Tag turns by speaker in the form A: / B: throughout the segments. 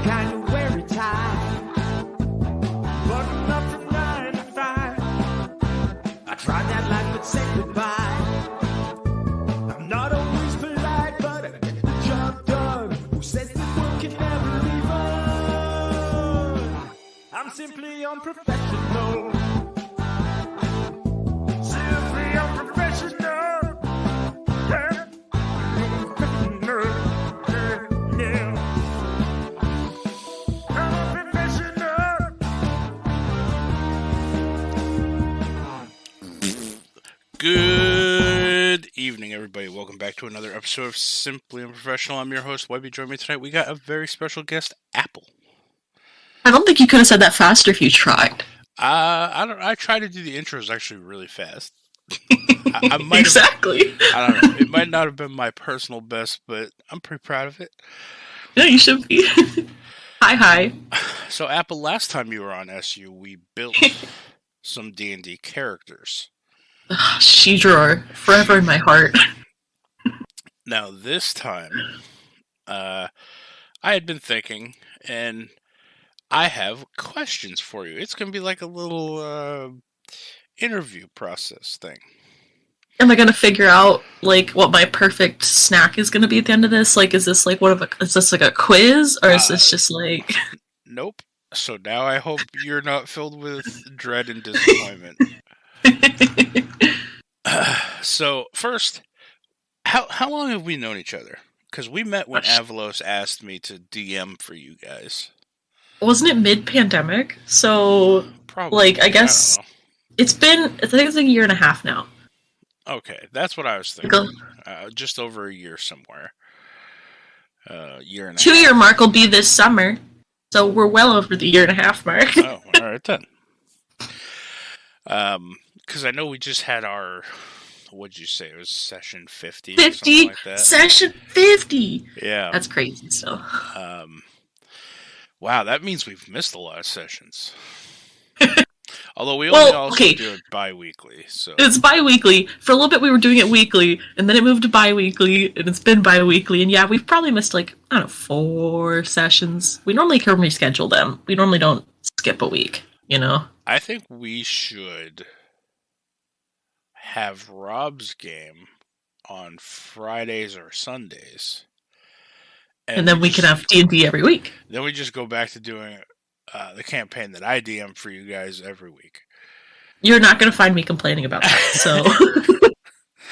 A: kind of wear a tie. Button up from 9 to 5. I tried that life but said goodbye. I'm not always polite, but I get the job done. Who says that work can never be fun? I'm simply unprofessional. Simply unprofessional. Yeah. Unprofessional. Yeah.
B: Good evening, everybody. Welcome back to another episode of Simply Unprofessional. I'm your host, Webby. Join me tonight. We got a very special guest, Apple.
C: I don't think you could have said that faster if you tried.
B: I try to do the intros actually really fast. I might
C: Exactly.
B: I don't know. It might not have been my personal best, but I'm pretty proud of it.
C: Yeah, you should be. Hi.
B: So, Apple, last time you were on SU, we built some D&D characters.
C: She-Drawer, forever in my heart.
B: Now, this time, I had been thinking, and I have questions for you. It's going to be like a little interview process thing.
C: Am I gonna figure out like what my perfect snack is gonna be at the end of this? Like, is this like is this like a quiz, or is this just like?
B: Nope. So now I hope you're not filled with dread and disappointment. So first, how long have we known each other? Because we met when Appleschloss asked me to DM for you guys.
C: Wasn't it mid-pandemic? So
B: Probably.
C: Like, I guess I think it's like a year and a half now.
B: Okay, that's what I was thinking. Just over a year somewhere. Year and a half.
C: 2-year mark will be this summer, so we're well over the year and a half mark.
B: Oh, all right then. Because I know we just had our, what'd you say? It was session 50 or something like that.
C: Session 50!
B: Yeah.
C: That's crazy still.
B: Wow, that means we've missed a lot of sessions. Although we only also do it bi-weekly. So.
C: It's bi-weekly. For a little bit we were doing it weekly, and then it moved to bi-weekly, and it's been bi-weekly. And yeah, we've probably missed 4 sessions. We normally can reschedule them. We normally don't skip a week, you know?
B: I think we should have Rob's game on Fridays or Sundays.
C: And then we can have D&D every week.
B: Then we just go back to doing the campaign that I DM for you guys every week.
C: You're not going to find me complaining about that, so...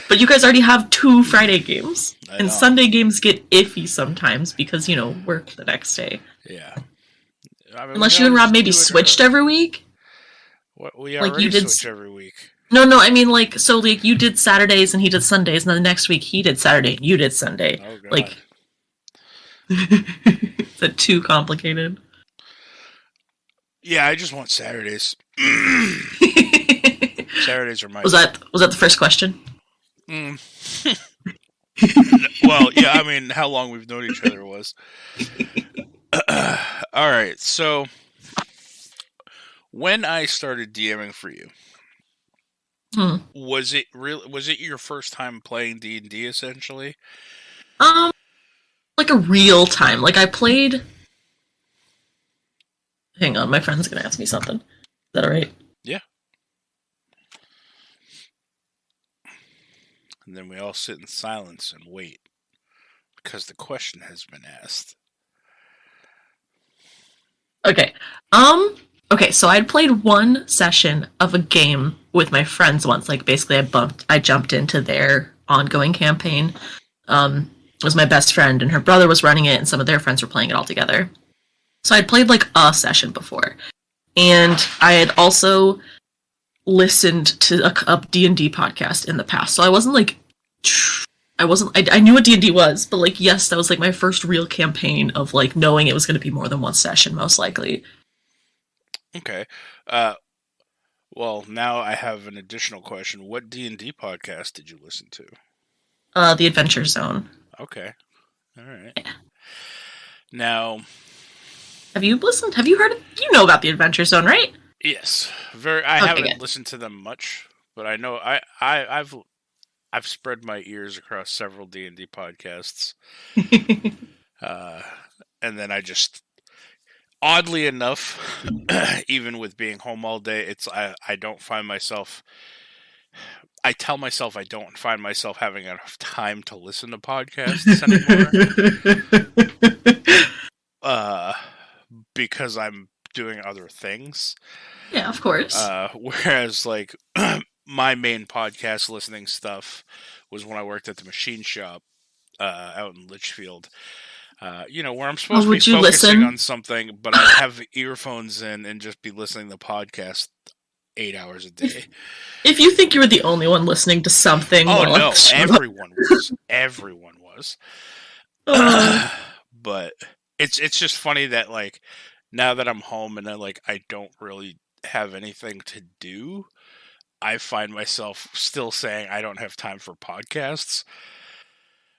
C: But you guys already have 2 Friday games. And Sunday games get iffy sometimes because, work the next day.
B: Yeah. I mean,
C: unless you and Rob maybe switched every week.
B: We already switch every week.
C: No, I mean, you did Saturdays and he did Sundays, and then the next week he did Saturday and you did Sunday.
B: Oh, God.
C: Is that too complicated?
B: Yeah, I just want Saturdays. Saturdays are my...
C: Was that the first question?
B: Well, yeah, I mean, how long we've known each other was. Alright, so... When I started DMing for you, was it your first time playing D&D, essentially?
C: Like a real time. Like, I played... Hang on, my friend's gonna ask me something. Is that alright?
B: Yeah. And then we all sit in silence and wait. Because the question has been asked.
C: Okay. Okay, so I'd played 1 session of a game with my friends once. Like, basically, I jumped into their ongoing campaign. It was my best friend, and her brother was running it, and some of their friends were playing it all together. So I'd played, a session before. And I had also listened to a D&D podcast in the past. So I wasn't, I knew what D&D was, but, yes, that was, my first real campaign of, knowing it was going to be more than 1 session, most likely.
B: Okay. Well, now I have an additional question. What D&D podcast did you listen to?
C: The Adventure Zone.
B: Okay. All right. Yeah. Now...
C: Have you listened? Have you heard of... You know about the Adventure Zone, right?
B: Yes. I haven't listened to them much, but I know I've spread my ears across several D&D podcasts. And then I just oddly enough, even with being home all day, I don't find myself. I tell myself I don't find myself having enough time to listen to podcasts anymore. Because I'm doing other things.
C: Yeah, of course.
B: Whereas, like, my main podcast listening stuff was when I worked at the machine shop out in Litchfield. Where I'm supposed to be focusing on something, but I have earphones in and just be listening to podcast 8 hours a day.
C: If you think you were the only one listening to something,
B: oh no, everyone was. Everyone was. But it's just funny that, like, now that I'm home and I don't really have anything to do, I find myself still saying I don't have time for podcasts.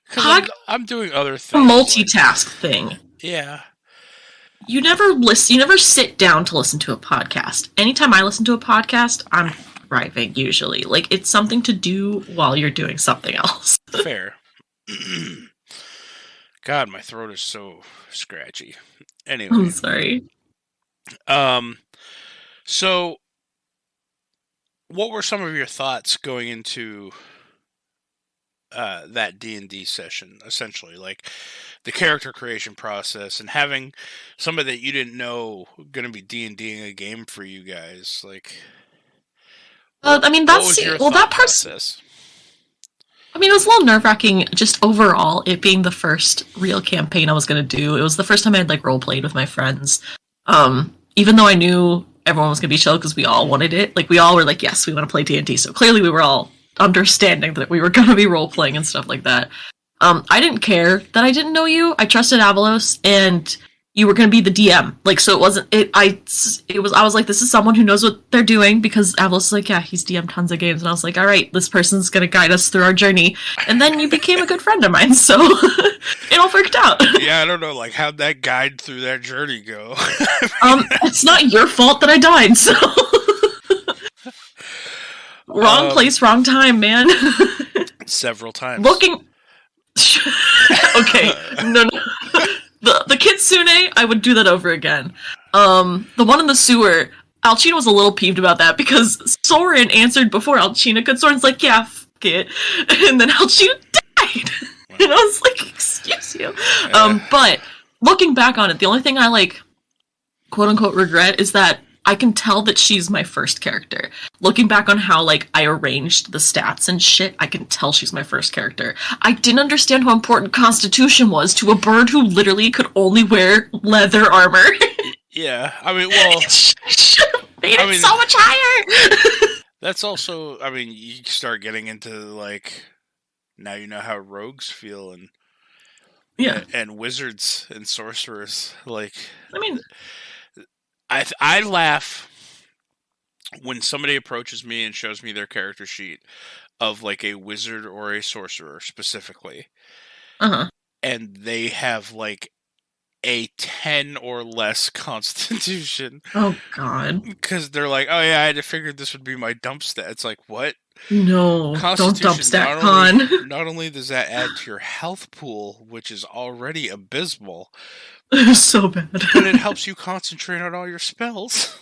B: Because I'm doing other things.
C: A multitask thing.
B: Yeah.
C: You never sit down to listen to a podcast. Anytime I listen to a podcast, I'm driving, usually. Like, it's something to do while you're doing something else.
B: Fair. God, my throat is so scratchy. Anyway.
C: I'm sorry.
B: So, what were some of your thoughts going into that D&D session, essentially? Like, the character creation process and having somebody that you didn't know going to be D&Ding a game for you guys. Like,
C: that process. I mean, it was a little nerve-wracking just overall, it being the first real campaign I was going to do. It was the first time I had, role-played with my friends. Even though I knew everyone was going to be chill because we all wanted it. Like, we all were like, yes, we want to play D&D. So clearly we were all understanding that we were going to be role-playing and stuff like that. I didn't care that I didn't know you. I trusted Appleschloss, and you were going to be the DM. Like, so it wasn't, I was like, this is someone who knows what they're doing, because Appleschloss was like, yeah, he's DM'd tons of games. And I was like, all right, this person's going to guide us through our journey. And then you became a good friend of mine, so it all worked out.
B: Yeah, I don't know, like, how'd that guide through that journey go?
C: It's not your fault that I died, so. Wrong place, wrong time, man.
B: Several times.
C: Okay, no. The Kitsune, I would do that over again. The one in the sewer, Alcina was a little peeved about that because Soren answered before Alcina, because Soren's like, yeah, f*** it. And then Alcina died. And I was like, excuse you. But looking back on it, the only thing I, quote-unquote regret is that I can tell that she's my first character. Looking back on how, I arranged the stats and shit, I can tell she's my first character. I didn't understand how important Constitution was to a bird who literally could only wear leather armor.
B: Yeah, I mean, well...
C: should have made it so much higher!
B: That's also, I mean, you start getting into, now you know how rogues feel, and...
C: Yeah.
B: And wizards and sorcerers,
C: I mean...
B: I laugh when somebody approaches me and shows me their character sheet of, a wizard or a sorcerer, specifically.
C: Uh-huh.
B: And they have, a 10 or less constitution.
C: Oh, God.
B: Because they're like, oh, yeah, I figured this would be my dump stat. It's like, what?
C: No, don't dump stat con.
B: Not only does that add to your health pool, which is already abysmal...
C: So bad.
B: But it helps you concentrate on all your spells.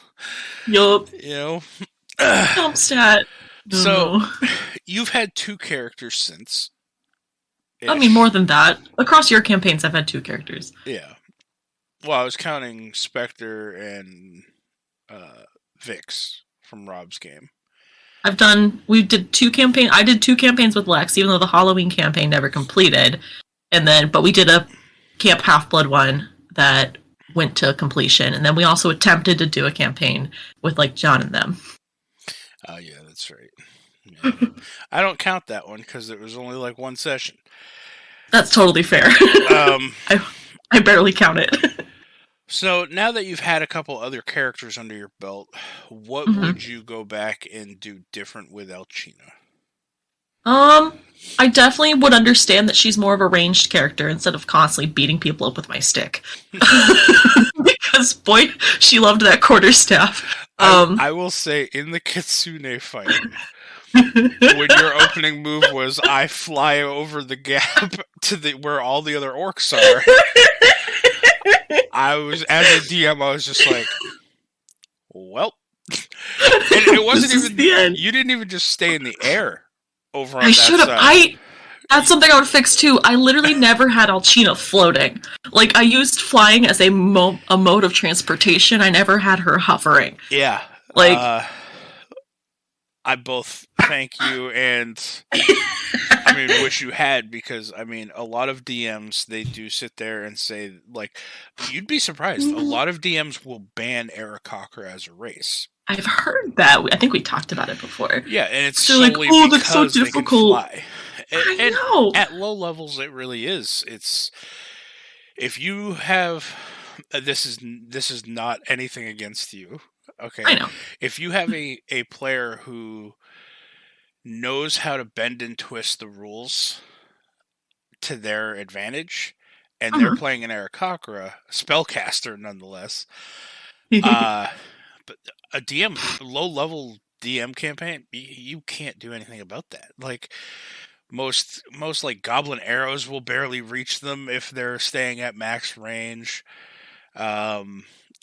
C: Yup.
B: Dump
C: stat.
B: So, you've had 2 characters since.
C: I mean, more than that. Across your campaigns, I've had 2 characters.
B: Yeah. Well, I was counting Spectre and Vix from Rob's game.
C: I did 2 campaigns. I did 2 campaigns with Lex, even though the Halloween campaign never completed. But we did a Camp Half-Blood one that went to completion, and then we also attempted to do a campaign with John and them.
B: Oh yeah, that's right. Yeah. I don't count that one because it was only one session.
C: That's totally fair. I barely count it.
B: So now that you've had a couple other characters under your belt, what would you go back and do different with Alcina?
C: I definitely would understand that she's more of a ranged character instead of constantly beating people up with my stick. Because, boy, she loved that quarterstaff.
B: I will say, in the Kitsune fight, when your opening move was, I fly over the gap to where all the other orcs are. I was, as a DM, I was just like, well, and it wasn't
C: This is
B: even
C: the end.
B: You didn't even just stay in the air over on
C: I
B: that
C: should have.
B: side.
C: That's something I would fix too. I literally never had Alcina floating. Like, I used flying as a mode of transportation. I never had her hovering.
B: Yeah.
C: Like,
B: I both thank you and I mean wish you had, because I mean a lot of DMs, they do sit there and say, like, you'd be surprised. A lot of DMs will ban Aarakocra as a race.
C: I've heard that. I think we talked about it before.
B: Yeah, and it's
C: So like,
B: solely
C: oh, that's so
B: because they can
C: difficult.
B: fly.
C: I know.
B: At low levels, it really is. It's if you have this is not anything against you. Okay,
C: I know.
B: if you have a player who knows how to bend and twist the rules to their advantage, and they're playing an Aarakocra, spellcaster nonetheless, but a DM, low-level DM campaign, you can't do anything about that. Like, most like goblin arrows will barely reach them if they're staying at max range.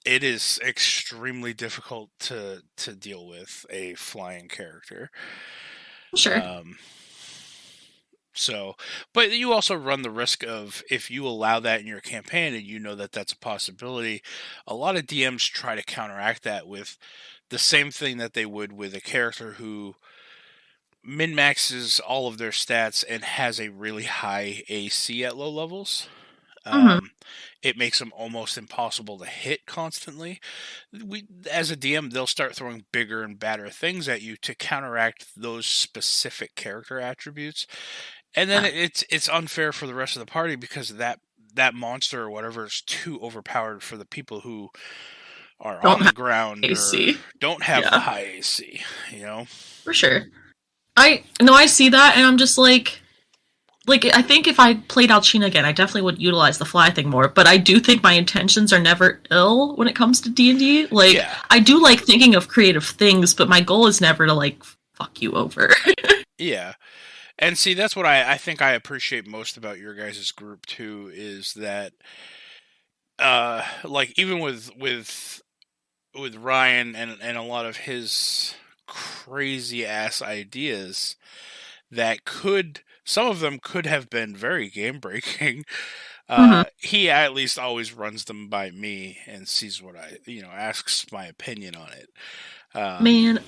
B: It is extremely difficult to deal with a flying character.
C: Sure.
B: So, but you also run the risk of, if you allow that in your campaign and you know that that's a possibility, a lot of DMs try to counteract that with the same thing that they would with a character who min-maxes all of their stats and has a really high AC at low levels. It makes them almost impossible to hit constantly. As a DM, they'll start throwing bigger and badder things at you to counteract those specific character attributes. And then it's unfair for the rest of the party, because that monster or whatever is too overpowered for the people who are on the ground
C: AC.
B: or don't have the high AC, you know?
C: For sure. I see that, and I'm just like, I think if I played Alcina again, I definitely would utilize the fly thing more, but I do think my intentions are never ill when it comes to D&D. Like, I do like thinking of creative things, but my goal is never to, like, fuck you over.
B: Yeah. And see, that's what I think I appreciate most about your guys' group, too, is that, like, even with Ryan and a lot of his crazy-ass ideas that some of them could have been very game-breaking, he at least always runs them by me and sees what asks my opinion on it.
C: Man.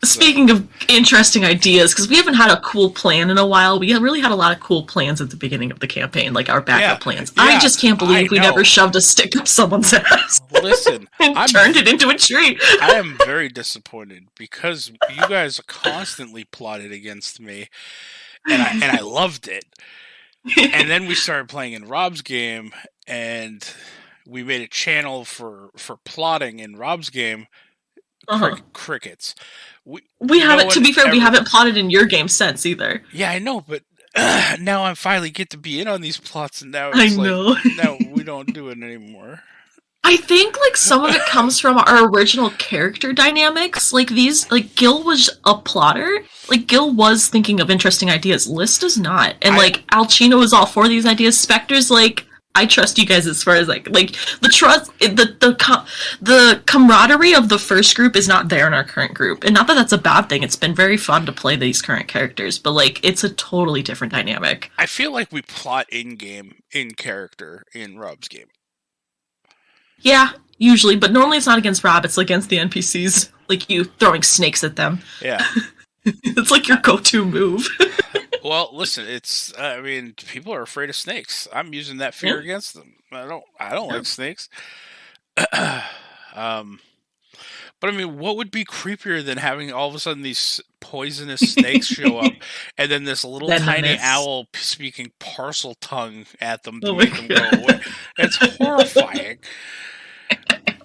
C: Speaking of interesting ideas, because we haven't had a cool plan in a while, we really had a lot of cool plans at the beginning of the campaign, like our backup plans. Yeah, I just can't believe we never shoved a stick up someone's ass.
B: Listen,
C: and turned it into a tree.
B: I am very disappointed, because you guys constantly plotted against me, and I loved it. And then we started playing in Rob's game, and we made a channel for plotting in Rob's game. Crickets.
C: We haven't, to be fair, we haven't plotted in your game since either.
B: Yeah, I know, but now I finally get to be in on these plots, and now
C: it's
B: now we don't do it anymore.
C: I think, like, some of it comes from our original character dynamics. Like, Gil was a plotter. Like, Gil was thinking of interesting ideas. Liz does not. And, Alcina was all for these ideas. Spectre's like, I trust you guys as far as, like the trust, the camaraderie of the first group is not there in our current group. And not that that's a bad thing. It's been very fun to play these current characters, but, like, it's a totally different dynamic.
B: I feel like we plot in-game, in character, in Rob's game.
C: Yeah, usually, but normally it's not against Rob, it's against the NPCs, like you throwing snakes at them.
B: Yeah.
C: It's like your go-to move.
B: Well, listen, I mean, people are afraid of snakes. I'm using that fear against them. I don't like snakes. But I mean, what would be creepier than having all of a sudden these poisonous snakes show up, and then this little tiny owl speaking parcel tongue at them to make them go away? It's horrifying.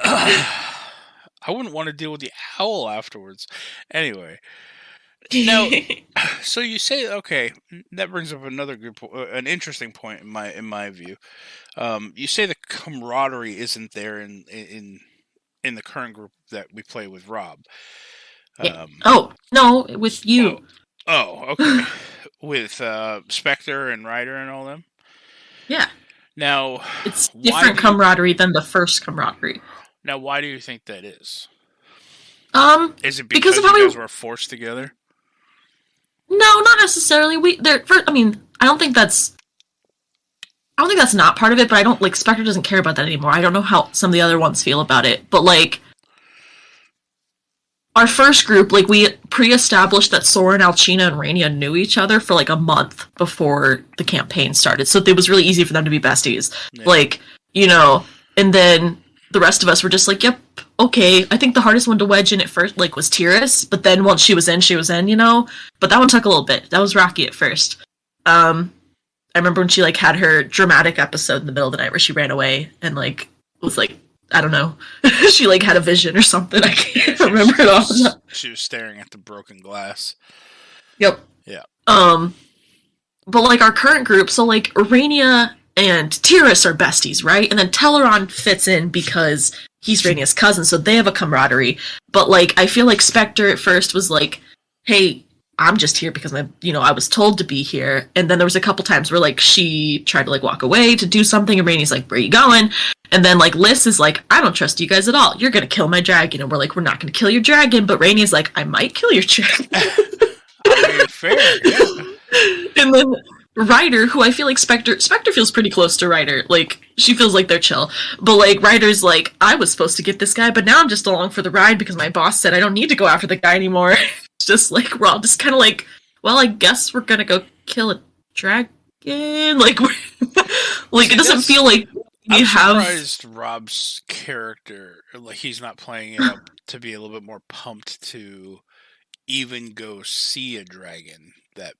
B: I wouldn't want to deal with the owl afterwards. Anyway. Now, so you say, okay, that brings up another an interesting point in my view. You say the camaraderie isn't there in the current group that we play with Rob.
C: Oh, no, with you.
B: Oh, okay. With Spectre and Ryder and all them?
C: Yeah.
B: Now,
C: It's
B: why
C: different
B: do you-
C: camaraderie than the first camaraderie.
B: Now, why do you think that is? Is it
C: Because
B: because
C: of how
B: you
C: we
B: guys were forced together?
C: No, not necessarily. I don't think that's not part of it, but I don't like Spectre doesn't care about that anymore. I don't know how some of the other ones feel about it, but like our first group, like we pre-established that Sora and Alcina and Rainia knew each other for like a month before the campaign started, so it was really easy for them to be besties.
B: Yeah.
C: Like, you know, and then the rest of us were just like, yep, okay. I think the hardest one to wedge in at first, like, was Tiris, but then once she was in, you know? But that one took a little bit. That was rocky at first. I remember when she, like, had her dramatic episode in the middle of the night where she ran away and, like, was like, I don't know. She, like, had a vision or something. I can't remember it all.
B: She was staring at the broken glass.
C: Yep.
B: Yeah.
C: But, like, our current group, so, like, Rainia and Tiris are besties, right? And then Teleron fits in because he's Rainia's cousin, so they have a camaraderie. But, like, I feel like Spectre at first was like, hey, I'm just here because I was told to be here. And then there was a couple times where, like, she tried to, like, walk away to do something, and Rainia's like, where are you going? And then, like, Liz is like, I don't trust you guys at all. You're gonna kill my dragon. And we're like, we're not gonna kill your dragon. But Rainia's like, I might kill your dragon.
B: I mean, fair, yeah.
C: And then Ryder, who I feel like Spectre feels pretty close to Ryder. Like, she feels like they're chill. But, like, Ryder's like, I was supposed to get this guy, but now I'm just along for the ride because my boss said I don't need to go after the guy anymore. It's just, like, we're all just kind of like, well, I guess we're gonna go kill a dragon? Like, like, it doesn't feel like
B: I'm surprised Rob's character, like, he's not playing it up to be a little bit more pumped to even go see a dragon that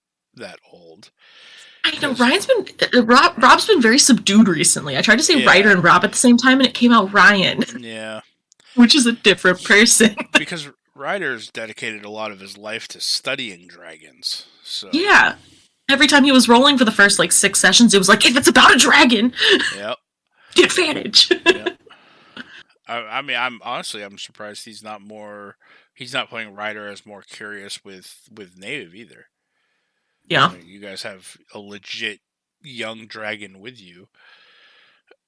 B: old.
C: I know, Rob's been very subdued recently. I tried to say Ryder and Rob at the same time, and it came out Ryan.
B: Yeah.
C: Which is a different person.
B: Because Ryder's dedicated a lot of his life to studying dragons. So
C: yeah. Every time he was rolling for the first, like, 6 sessions, it was like, if it's about a dragon,
B: yep.
C: the advantage.
B: Yep. I mean, I'm surprised he's not playing Ryder as more curious with native either.
C: Yeah.
B: I mean, you guys have a legit young dragon with you.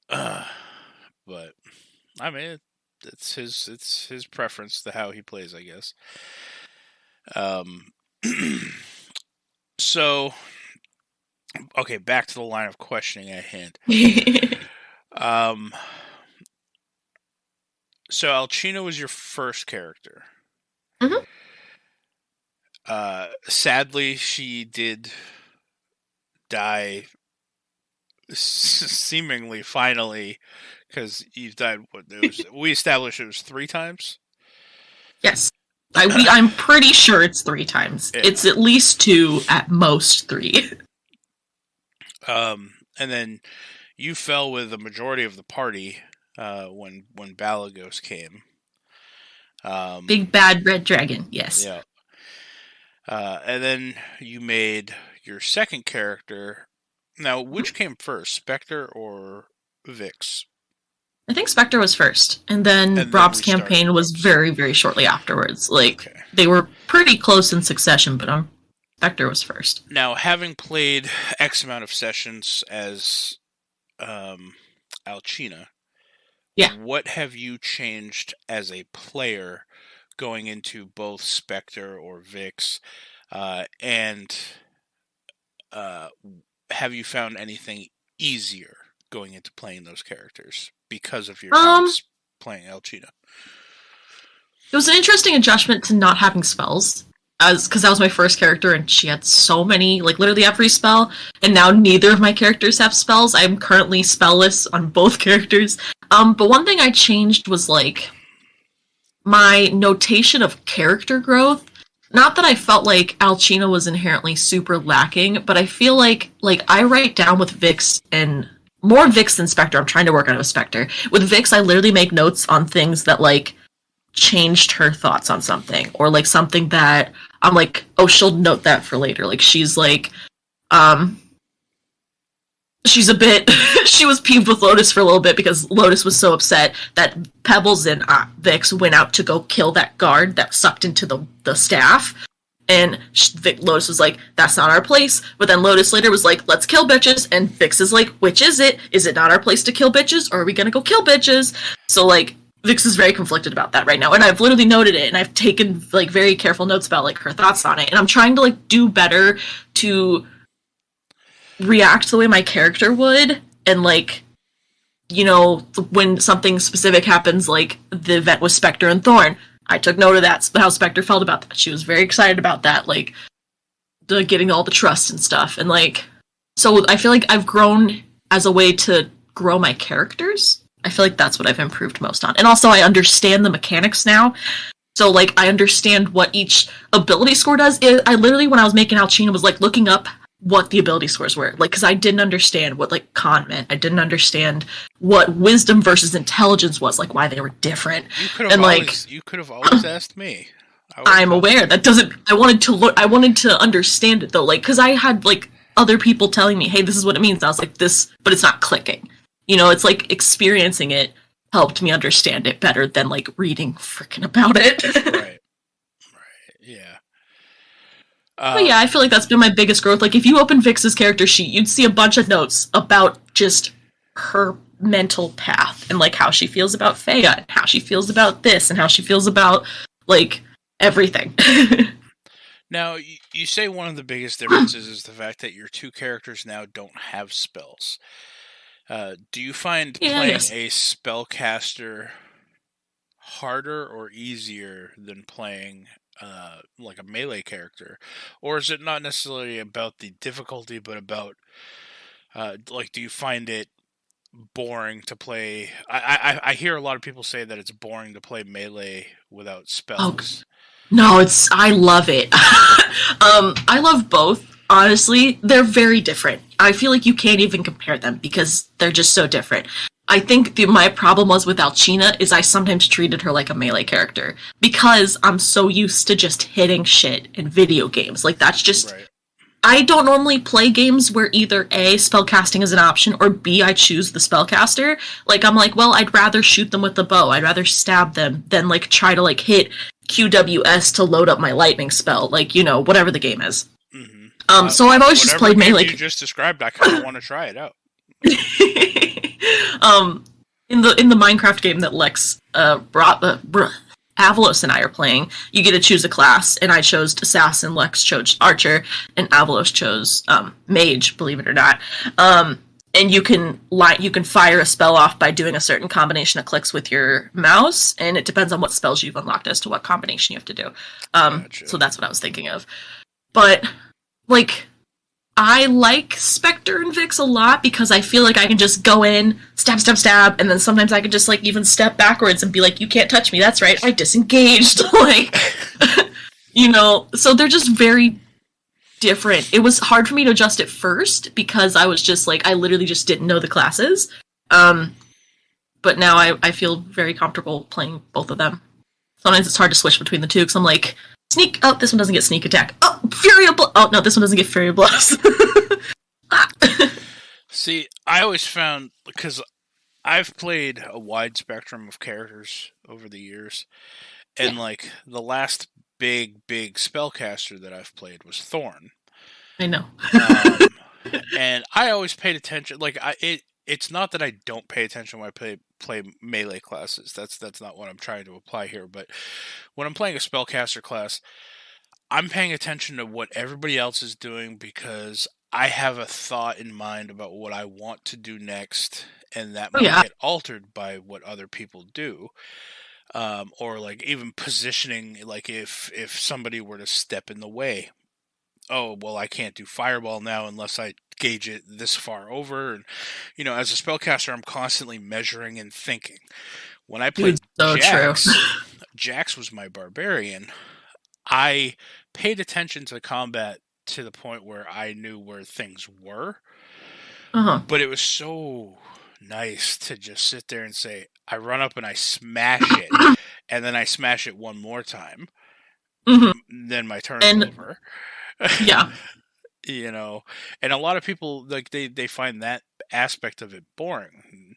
B: But I mean, it's his preference to how he plays, I guess. So, okay, back to the line of questioning at hand. So Alcina was your first character.
C: Mm-hmm.
B: Sadly, she did die seemingly finally, because you've died. We established it was 3 times.
C: Yes, I'm pretty sure it's 3 times. Yeah. It's at least 2, at most 3.
B: And then you fell with the majority of the party when Balagos came.
C: Big bad red dragon. Yes.
B: Yeah. And then you made your second character. Now, which came first, Spectre or Vix?
C: I think Spectre was first, and then Rob's campaign was very, very shortly afterwards. Like, They were pretty close in succession, but Spectre was first.
B: Now, having played X amount of sessions as Alcina, what have you changed as a player going into both Spectre or Vix, and have you found anything easier going into playing those characters because of your times playing Alcina?
C: It was an interesting adjustment to not having spells, because that was my first character, and she had so many, like literally every spell, and now neither of my characters have spells. I'm currently spellless on both characters. But one thing I changed was, like, my notation of character growth. Not that I felt like Alcina was inherently super lacking, but I feel like I write down with Vix, and more Vix than Spectre. I'm trying to work on it with Spectre. With Vix, I literally make notes on things that, like, changed her thoughts on something, or, like, something that I'm like, oh, she'll note that for later. Like, she's like, she's a bit, she was peeved with Lotus for a little bit because Lotus was so upset that Pebbles and Vix went out to go kill that guard that sucked into the staff. And Lotus was like, that's not our place. But then Lotus later was like, let's kill bitches. And Vix is like, which is it? Is it not our place to kill bitches? Or are we going to go kill bitches? So, like, Vix is very conflicted about that right now. And I've literally noted it. And I've taken, like, very careful notes about, like, her thoughts on it. And I'm trying to, like, do better to react the way my character would. And, like, you know, when something specific happens, like the event with Spectre and Thorn, I took note of that, how Spectre felt about that. She was very excited about that, like, getting all the trust and stuff. And, like, so I feel like I've grown as a way to grow my characters. I feel like that's what I've improved most on. And also, I understand the mechanics now. So, like, I understand what each ability score does. I literally, when I was making Alcina, was, like, looking up what the ability scores were. Like, because I didn't understand what, like, con meant. I didn't understand what wisdom versus intelligence was, like, why they were different.
B: You could have always asked me.
C: I'm aware. That doesn't... I wanted to understand it, though. Like, because I had, like, other people telling me, hey, this is what it means. I was like, this... But it's not clicking. You know, it's like experiencing it helped me understand it better than, like, reading freaking about it.
B: Right. Yeah.
C: But yeah, I feel like that's been my biggest growth. Like, if you open Vix's character sheet, you'd see a bunch of notes about just her mental path and, like, how she feels about Feya, and how she feels about this, and how she feels about, like, everything.
B: Now, you say one of the biggest differences is the fact that your two characters now don't have spells. Do you find playing a spellcaster harder or easier than playing like a melee character? Or is it not necessarily about the difficulty, but about like, do you find it boring to play? I hear a lot of people say that it's boring to play melee without spells.
C: No, I love it. I love both. Honestly, they're very different. I feel like you can't even compare them because they're just so different. I think my problem was with Alcina is I sometimes treated her like a melee character because I'm so used to just hitting shit in video games. Like, that's just... Right. I don't normally play games where either A, spellcasting is an option, or B, I choose the spellcaster. Like, I'm like, well, I'd rather shoot them with the bow. I'd rather stab them than, like, try to, like, hit QWS to load up my lightning spell. Like, you know, whatever the game is. Mm-hmm. So I've always just played melee.
B: You just described, I kind of want to try it out.
C: In the Minecraft game that Lex Avalos and I are playing, you get to choose a class, and I chose Assassin, Lex chose Archer, and Avalos chose Mage, believe it or not. And you can fire a spell off by doing a certain combination of clicks with your mouse, and it depends on what spells you've unlocked as to what combination you have to do. Gotcha. So that's what I was thinking of. But, like, I like Spectre and Vix a lot because I feel like I can just go in, stab, stab, stab, and then sometimes I can just, like, even step backwards and be like, you can't touch me, that's right, I disengaged. Like, you know, so they're just very different. It was hard for me to adjust at first because I was just, like, I literally just didn't know the classes. But now I feel very comfortable playing both of them. Sometimes it's hard to switch between the two because I'm like, sneak, oh, this one doesn't get sneak attack. Oh, Fury of Blows. Oh, no, this one doesn't get Fury of Blows.
B: See, I always found, because I've played a wide spectrum of characters over the years, and, like, the last big spellcaster that I've played was Thorn.
C: I know.
B: And I always paid attention, like, it's not that I don't pay attention when I play melee classes. That's not what I'm trying to apply here. But when I'm playing a spellcaster class, I'm paying attention to what everybody else is doing because I have a thought in mind about what I want to do next, and that might get altered by what other people do. Or, like, even positioning, like, if somebody were to step in the way. Oh, well, I can't do Fireball now unless I gauge it this far over. And, you know, as a spellcaster, I'm constantly measuring and thinking. When I played Jax was my barbarian. I paid attention to combat to the point where I knew where things were. Uh-huh. But it was so nice to just sit there and say, I run up and I smash it, and then I smash it one more time. Mm-hmm. Then my turn is over.
C: Yeah.
B: You know, and a lot of people, like, they find that aspect of it boring.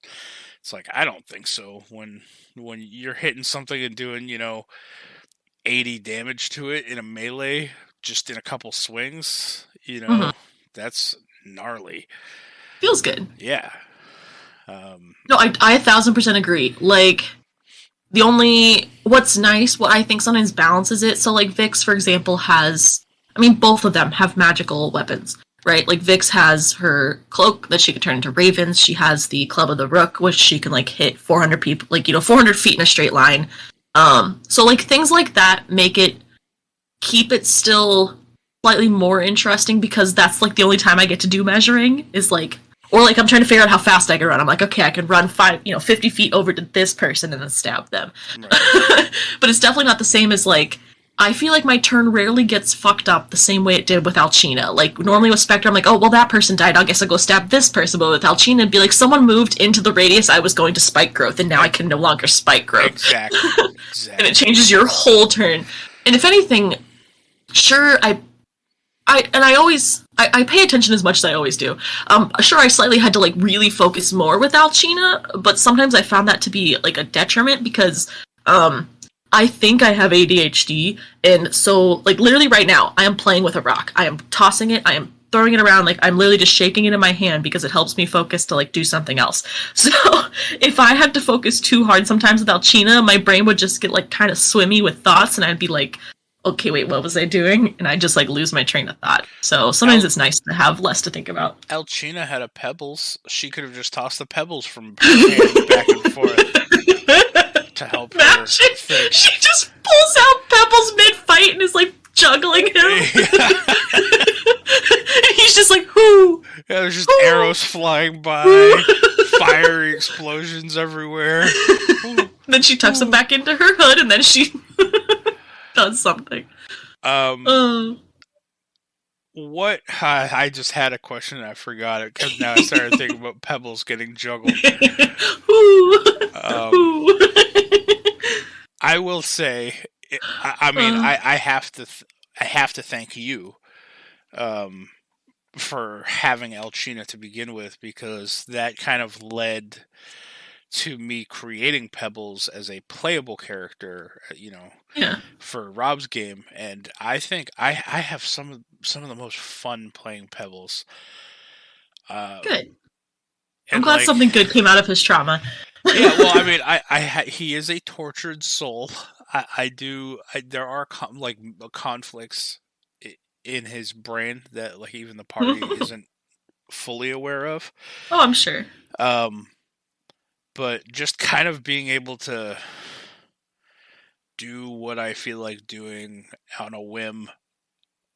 B: It's like, I don't think so. When you're hitting something and doing, you know, 80 damage to it in a melee, just in a couple swings, that's gnarly.
C: Feels good.
B: Yeah.
C: No, I 1000% agree. Like, what's nice, what I think sometimes balances it, so like Vix, for example, both of them have magical weapons, right? Like Vix has her cloak that she can turn into ravens. She has the Club of the Rook, which she can like hit 400 people, 400 feet in a straight line. So like things like that keep it still slightly more interesting, because that's like the only time I get to do measuring is like, or like I'm trying to figure out how fast I can run. I'm like, okay, I can run 50 feet over to this person and then stab them. Right. But it's definitely not the same as like, I feel like my turn rarely gets fucked up the same way it did with Alcina. Like, normally with Spectre, I'm like, oh, well, that person died, I guess I'll go stab this person. But with Alcina, it'd be like, someone moved into the radius I was going to spike growth, and now I can no longer spike growth.
B: Exactly.
C: And it changes your whole turn. And if anything, sure, I pay attention as much as I always do. Sure, I slightly had to, like, really focus more with Alcina, but sometimes I found that to be, like, a detriment, because, I think I have ADHD, and so, like, literally right now, I am playing with a rock. I am tossing it, I am throwing it around, like, I'm literally just shaking it in my hand because it helps me focus to, like, do something else. So, if I had to focus too hard sometimes with Alcina, my brain would just get, like, kind of swimmy with thoughts, and I'd be like, okay, wait, what was I doing? And I just, like, lose my train of thought. So, sometimes it's nice to have less to think about.
B: Alcina had a pebbles. She could have just tossed the pebbles from her hand back and forth. To help her think.
C: She just pulls out Pebbles mid-fight and is like juggling him. Yeah. And he's just like, whoo!
B: Yeah, there's just arrows flying by, fiery explosions everywhere.
C: Then she tucks him back into her hood, and then she does something.
B: What? I just had a question and I forgot it, because now I started thinking about Pebbles getting juggled. I will say, I have to thank you, for having Alcina to begin with, because that kind of led to me creating Pebbles as a playable character, for Rob's game, and I think I have some of the most fun playing Pebbles.
C: Good. I'm glad something good came out of his trauma.
B: Yeah, well, he is a tortured soul. There are conflicts in his brain that, like, even the party isn't fully aware of.
C: Oh, I'm sure.
B: But just kind of being able to do what I feel like doing on a whim,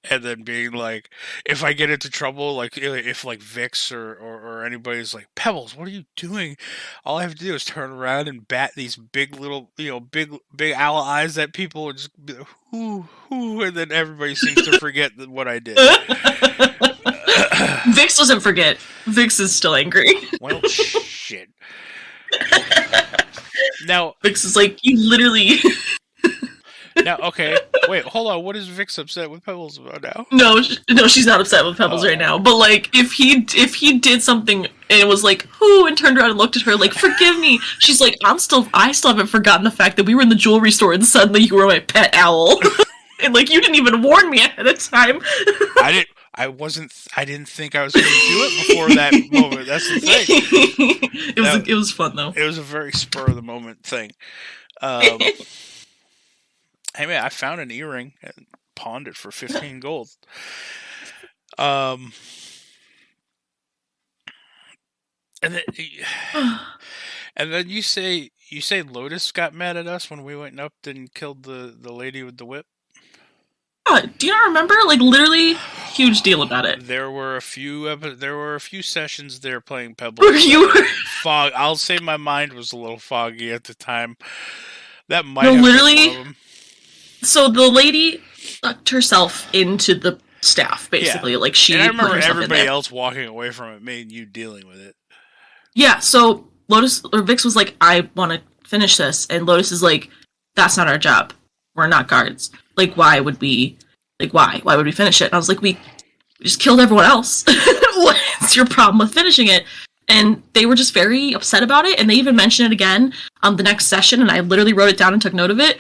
B: and then being like, if I get into trouble, like, if like Vix or anybody's like, Pebbles, what are you doing? All I have to do is turn around and bat these big little, big owl eyes at people, and just be like, whoo, and then everybody seems to forget what I did.
C: Vix doesn't forget. Vix is still angry.
B: Well, shit. Now,
C: Vix is like, you literally...
B: Now, okay, wait, hold on. What is Vix upset with Pebbles about now?
C: No, she's not upset with Pebbles right now. But like, if he did something and it was like, whoo, and turned around and looked at her like, forgive me, she's like, I still haven't forgotten the fact that we were in the jewelry store and suddenly you were my pet owl, and like, you didn't even warn me ahead of time.
B: I didn't think I was going to do it before that moment. That's the thing.
C: It was fun though.
B: It was a very spur of the moment thing. Hey man, I found an earring and pawned it for 15 gold. And then you say Lotus got mad at us when we went up and killed the lady with the whip.
C: Do you not remember? Like, literally, huge deal about it.
B: There were a few sessions there playing Pebbles. Fog. I'll say my mind was a little foggy at the time. That might have been one of them.
C: So the lady sucked herself into the staff, basically. Yeah. Like, she.
B: And I remember everybody else walking away from it, me and you dealing with it.
C: Yeah. So Vix was like, "I want to finish this," and Lotus is like, "That's not our job. We're not guards. Like, why would we? Like, why? Why would we finish it?" And I was like, "We just killed everyone else. What's your problem with finishing it?" And they were just very upset about it, and they even mentioned it again the next session, and I literally wrote it down and took note of it.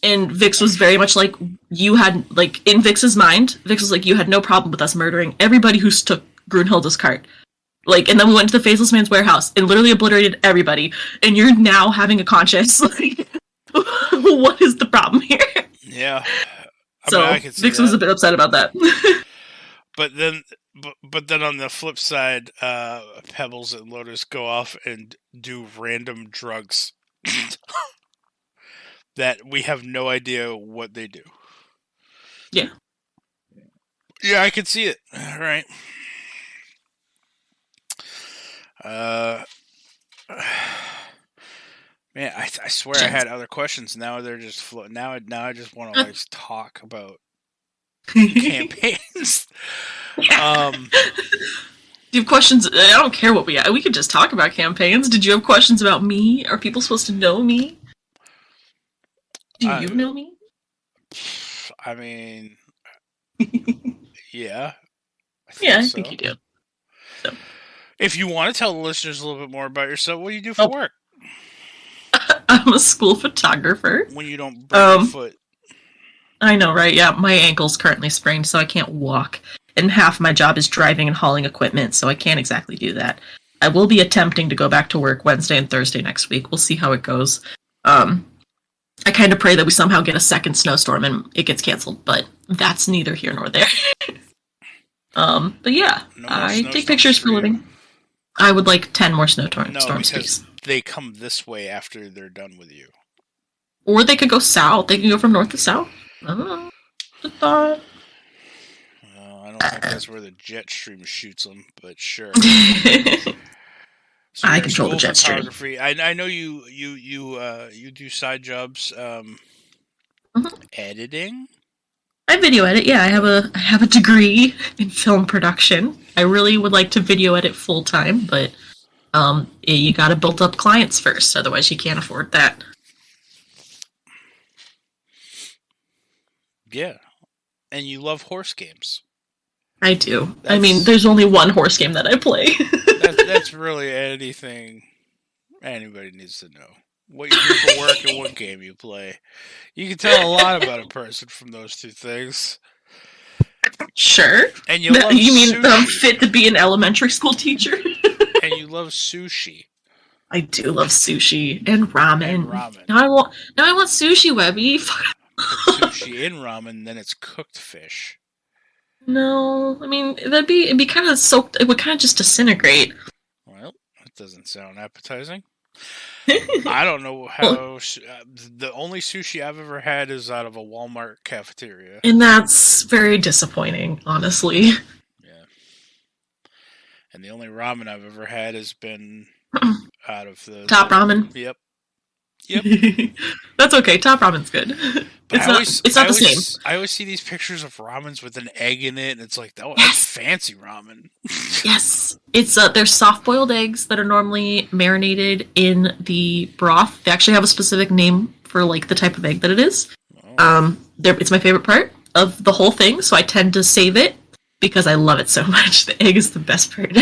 C: And Vix was very much like, you had, like, in Vix's mind, Vix was like, you had no problem with us murdering everybody who took Grunhilde's cart. Like, and then we went to the Faceless Man's warehouse and literally obliterated everybody. And you're now having a conscience. Like, what is the problem here?
B: Yeah.
C: I can see Vix was a bit upset about that.
B: But then on the flip side, Pebbles and Lotus go off and do random drugs that we have no idea what they do.
C: Yeah.
B: Yeah, I can see it. All right. Man, I swear I had other questions. Now they're just floating. Now I just want to talk about campaigns.
C: Do you have questions? I don't care what we could just talk about campaigns. Did you have questions about me? Are people supposed to know me? Do you know me?
B: I mean, yeah.
C: I think you do. So.
B: If you want to tell the listeners a little bit more about yourself, what do you do for work?
C: I'm a school photographer.
B: When you don't break your foot.
C: I know, right? Yeah, my ankle's currently sprained, so I can't walk. And half my job is driving and hauling equipment, so I can't exactly do that. I will be attempting to go back to work Wednesday and Thursday next week. We'll see how it goes. I kind of pray that we somehow get a second snowstorm and it gets canceled, but that's neither here nor there. But yeah, I take pictures for a living. I would like 10 more snowstorms, please.
B: They come this way after they're done with you.
C: Or they could go south. They can go from north to south. I don't know. Just thought.
B: I don't think that's where the jet stream shoots them, but sure. So
C: I control the jet stream.
B: I know you do side jobs. Editing.
C: I video edit. Yeah, I have a degree in film production. I really would like to video edit full time, but you got to build up clients first, otherwise you can't afford that.
B: Yeah, and you love horse games.
C: I do. I mean, there's only one horse game that I play.
B: That's really anything anybody needs to know. What you do for work and what game you play. You can tell a lot about a person from those two things.
C: Sure.
B: And you love
C: mean
B: sushi.
C: I'm fit to be an elementary school teacher?
B: And you love sushi.
C: I do love sushi and ramen. Now I want sushi, Webby.
B: Sushi and ramen, then it's cooked fish.
C: No, I mean it'd be kind of soaked. It would kind of just disintegrate.
B: Well, that doesn't sound appetizing. I don't know how. The only sushi I've ever had is out of a Walmart cafeteria,
C: and that's very disappointing, honestly.
B: Yeah. And the only ramen I've ever had has been out of the
C: Top Ramen.
B: Yep.
C: That's okay. Top Ramen's good. It's not the same.
B: I always see these pictures of ramens with an egg in it, and it's like, oh, that's fancy ramen.
C: Yes, it's they're soft-boiled eggs that are normally marinated in the broth. They actually have a specific name for like the type of egg that it is. Oh. It's my favorite part of the whole thing, so I tend to save it because I love it so much. The egg is the best part.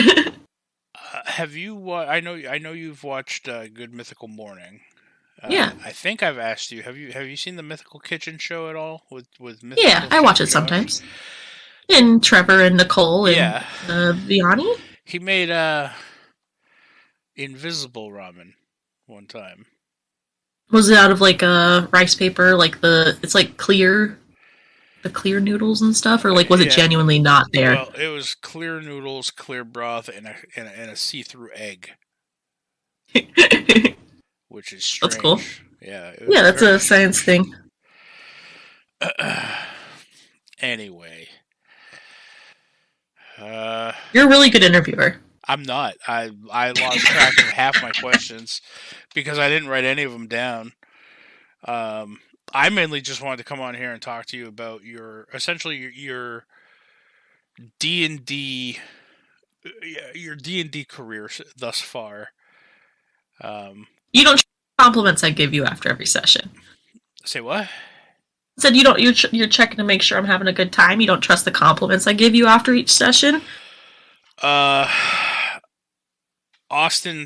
B: Have you? I know you've watched Good Mythical Morning.
C: Yeah,
B: I think I've asked you. Have you seen the Mythical Kitchen show at all? With Mythical
C: yeah, I watch it sometimes. And Trevor and Nicole and Vianney.
B: He made invisible ramen one time.
C: Was it out of like a rice paper, like it's like clear, the clear noodles and stuff, or like was it genuinely not there?
B: Well, it was clear noodles, clear broth, and a see-through egg. Which is strange.
C: That's cool.
B: Yeah,
C: that's a science thing.
B: Anyway.
C: You're a really good interviewer.
B: I'm not. I lost track of half my questions because I didn't write any of them down. I mainly just wanted to come on here and talk to you about your D&D career thus far.
C: You don't compliments I give you after every session.
B: Say what?
C: I said you're checking to make sure I'm having a good time. You don't trust the compliments I give you after each session.
B: Austin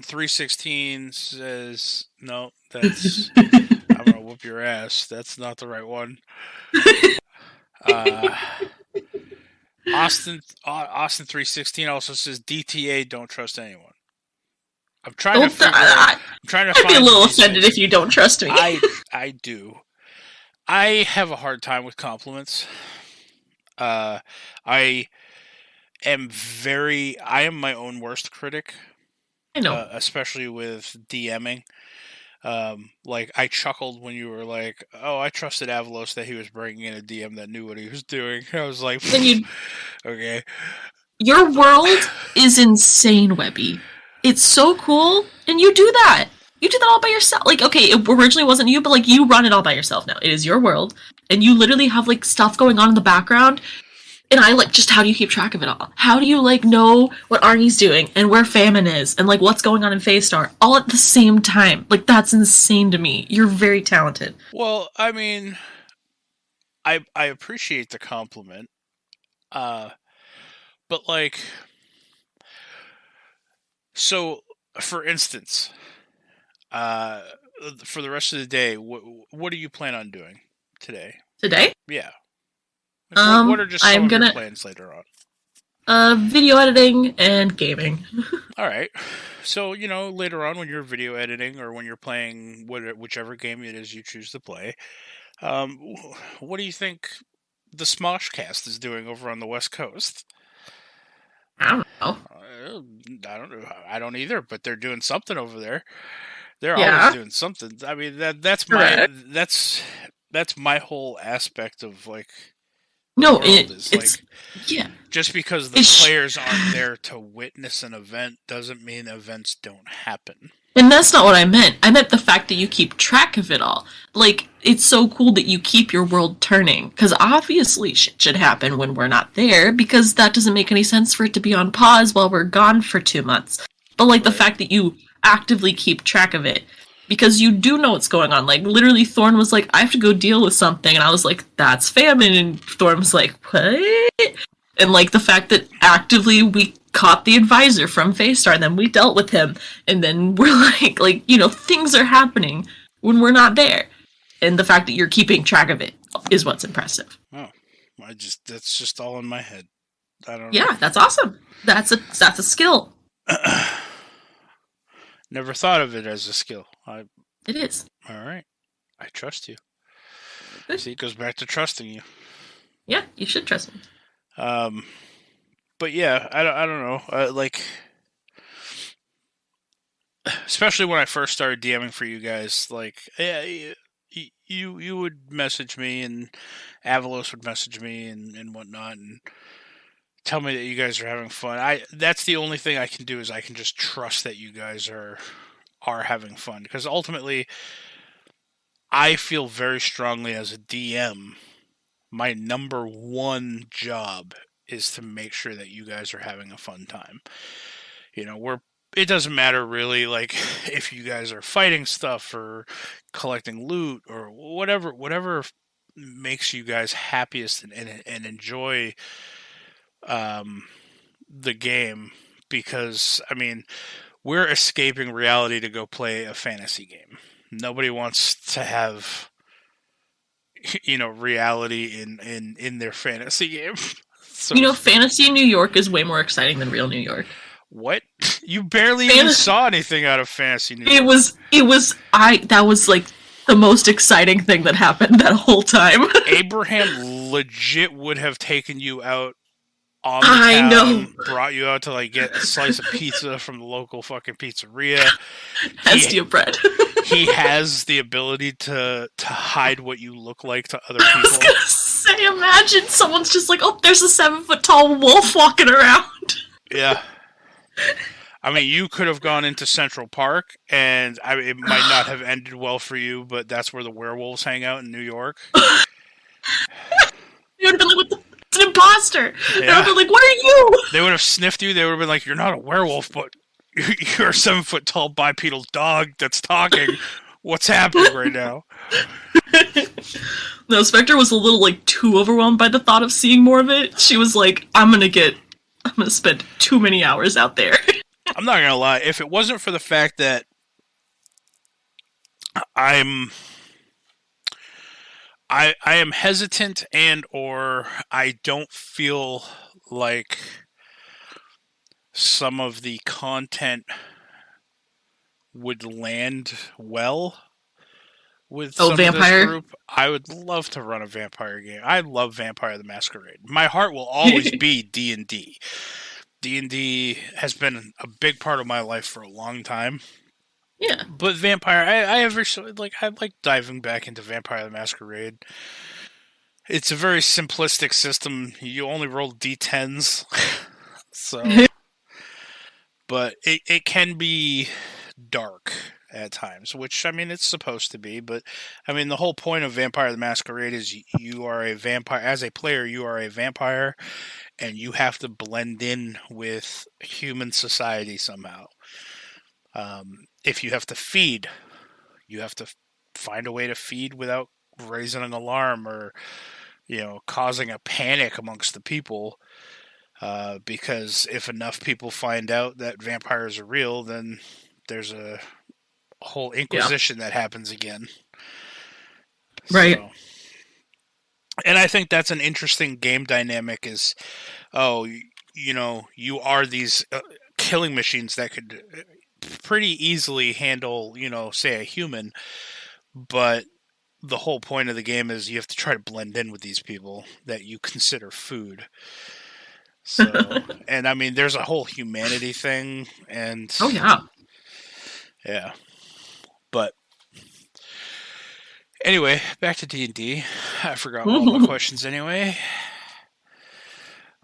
B: 316 says no. That's I'm gonna whoop your ass. That's not the right one. Austin 316 also says DTA. Don't trust anyone. I'm trying to figure. I'm trying to.
C: I'd be a
B: find
C: little
B: these
C: offended
B: things.
C: if you don't trust me.
B: I do. I have a hard time with compliments. I am my own worst critic.
C: I know.
B: Especially with DMing. Like I chuckled when you were like, "Oh, I trusted Avalos that he was bringing in a DM that knew what he was doing." I was like, "Okay."
C: Your world is insane, Webby. It's so cool, and you do that. You do that all by yourself. Like, okay, it originally wasn't you, but like you run it all by yourself now. It is your world, and you literally have like stuff going on in the background. And I like, just how do you keep track of it all? How do you like know what Arnie's doing and where Famine is and like what's going on in Faystar all at the same time? Like that's insane to me. You're very talented.
B: Well, I mean, I appreciate the compliment, but like, so for instance, for the rest of the day, what do you plan on doing today?
C: Today?
B: Yeah. What are just some of your plans later on?
C: Video editing and gaming.
B: All right. So, later on when you're video editing or when you're playing whichever game it is you choose to play, what do you think the Smoshcast is doing over on the West Coast?
C: I don't know.
B: I don't know. I don't either, but they're doing something over there. They're always doing something. I mean, that's my whole aspect of like.
C: No,
B: Just because the players aren't there to witness an event doesn't mean events don't happen.
C: And that's not what I meant. I meant the fact that you keep track of it all. Like, it's so cool that you keep your world turning. Because obviously shit should happen when we're not there, because that doesn't make any sense for it to be on pause while we're gone for 2 months. But, like, the fact that you actively keep track of it, because you do know what's going on. Like, literally, Thorn was like, I have to go deal with something. And I was like, that's Famine. And Thorn was like, what? And, like, the fact that actively we caught the advisor from Faystar, and then we dealt with him. And then we're like, things are happening when we're not there. And the fact that you're keeping track of it is what's impressive.
B: Oh, that's just all in my head. I don't know.
C: Yeah, that's awesome. That's a skill.
B: Never thought of it as a skill.
C: It is.
B: All right. I trust you.
C: Good.
B: See, it goes back to trusting you.
C: Yeah, you should trust me.
B: But yeah, I don't know. Like, especially when I first started DMing for you guys, like, yeah, you would message me, and Avalos would message me, and whatnot, and tell me that you guys are having fun. That's the only thing I can do, is I can just trust that you guys are having fun, because ultimately I feel very strongly as a DM, my number one job is to make sure that you guys are having a fun time. It doesn't matter really, like, if you guys are fighting stuff or collecting loot or whatever makes you guys happiest and enjoy the game, because I mean, we're escaping reality to go play a fantasy game. Nobody wants to have reality in their fantasy game. So,
C: fantasy New York is way more exciting than real New York.
B: What? You barely even saw anything out of fantasy New York.
C: That was like the most exciting thing that happened that whole time.
B: Abraham legit would have taken you out on the
C: town, know.
B: Brought you out to like get a slice of pizza from the local fucking pizzeria.
C: Hestia bread.
B: He has the ability to hide what you look like to other people.
C: I was gonna say, imagine someone's just like, oh, there's a 7-foot-tall wolf walking around.
B: Yeah. I mean, you could have gone into Central Park, and it might not have ended well for you, but that's where the werewolves hang out in New York.
C: You would have been like, it's an imposter.
B: Yeah.
C: They would have been like, what are you?
B: They would have sniffed you. They would have been like, you're not a werewolf, but you're a 7-foot-tall bipedal dog that's talking. What's happening right now?
C: No, Spectre was a little like too overwhelmed by the thought of seeing more of it. She was like, I'm gonna spend too many hours out there.
B: I'm not gonna lie. If it wasn't for the fact that I'm I am hesitant, and or I don't feel like some of the content would land well with
C: Oh,
B: some of this
C: vampire.
B: group. I would love to run a vampire game. I love Vampire the Masquerade. My heart will always be D&D. D&D has been a big part of my life for a long time.
C: Yeah.
B: But Vampire, I like diving back into Vampire the Masquerade. It's a very simplistic system. You only roll d10s. So, but it can be dark at times, which, I mean, it's supposed to be, but I mean, the whole point of Vampire the Masquerade is you are a vampire. As a player, you are a vampire, and you have to blend in with human society somehow. If you have to feed, you have to find a way to feed without raising an alarm or, causing a panic amongst the people. Because if enough people find out that vampires are real, then there's a whole inquisition that happens again.
C: Right.
B: So, and I think that's an interesting game dynamic is, you are these killing machines that could pretty easily handle, say a human, but the whole point of the game is you have to try to blend in with these people that you consider food. So, and I mean, there's a whole humanity thing, and
C: Oh yeah.
B: Yeah. But anyway, back to D&D. I forgot all my questions anyway.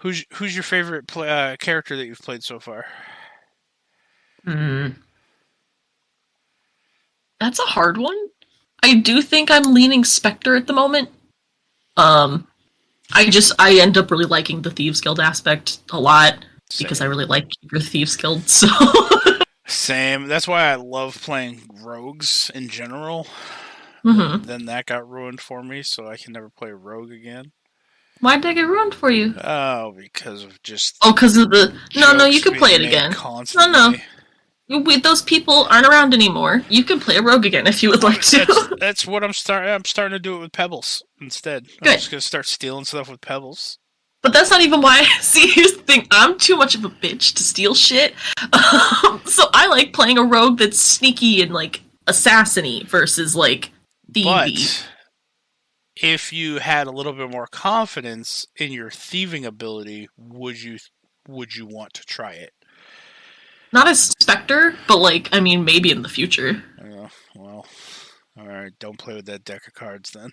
B: Who's your favorite character that you've played so far?
C: That's a hard one. I do think I'm leaning Spectre at the moment. I end up really liking the Thieves Guild aspect a lot because I really like your Thieves Guild. So
B: Same. That's why I love playing rogues in general. Then that got ruined for me, so I can never play a rogue again.
C: Why'd that get ruined for you?
B: Oh, because of just...
C: Oh, because of the... No, you can play it again.
B: Constantly.
C: No. Those people aren't around anymore. You can play a rogue again if you would like to.
B: That's what I'm starting to do it with Pebbles instead.
C: Good.
B: I'm just going to start stealing stuff with Pebbles.
C: But that's not even why. See, here's the thing. I'm too much of a bitch to steal shit. So I like playing a rogue that's sneaky and, like, assassin-y versus, like, thievy.
B: But if you had a little bit more confidence in your thieving ability, would you want to try it?
C: Not as Spectre, but, like, I mean, maybe in the future.
B: Well, alright, don't play with that deck of cards then.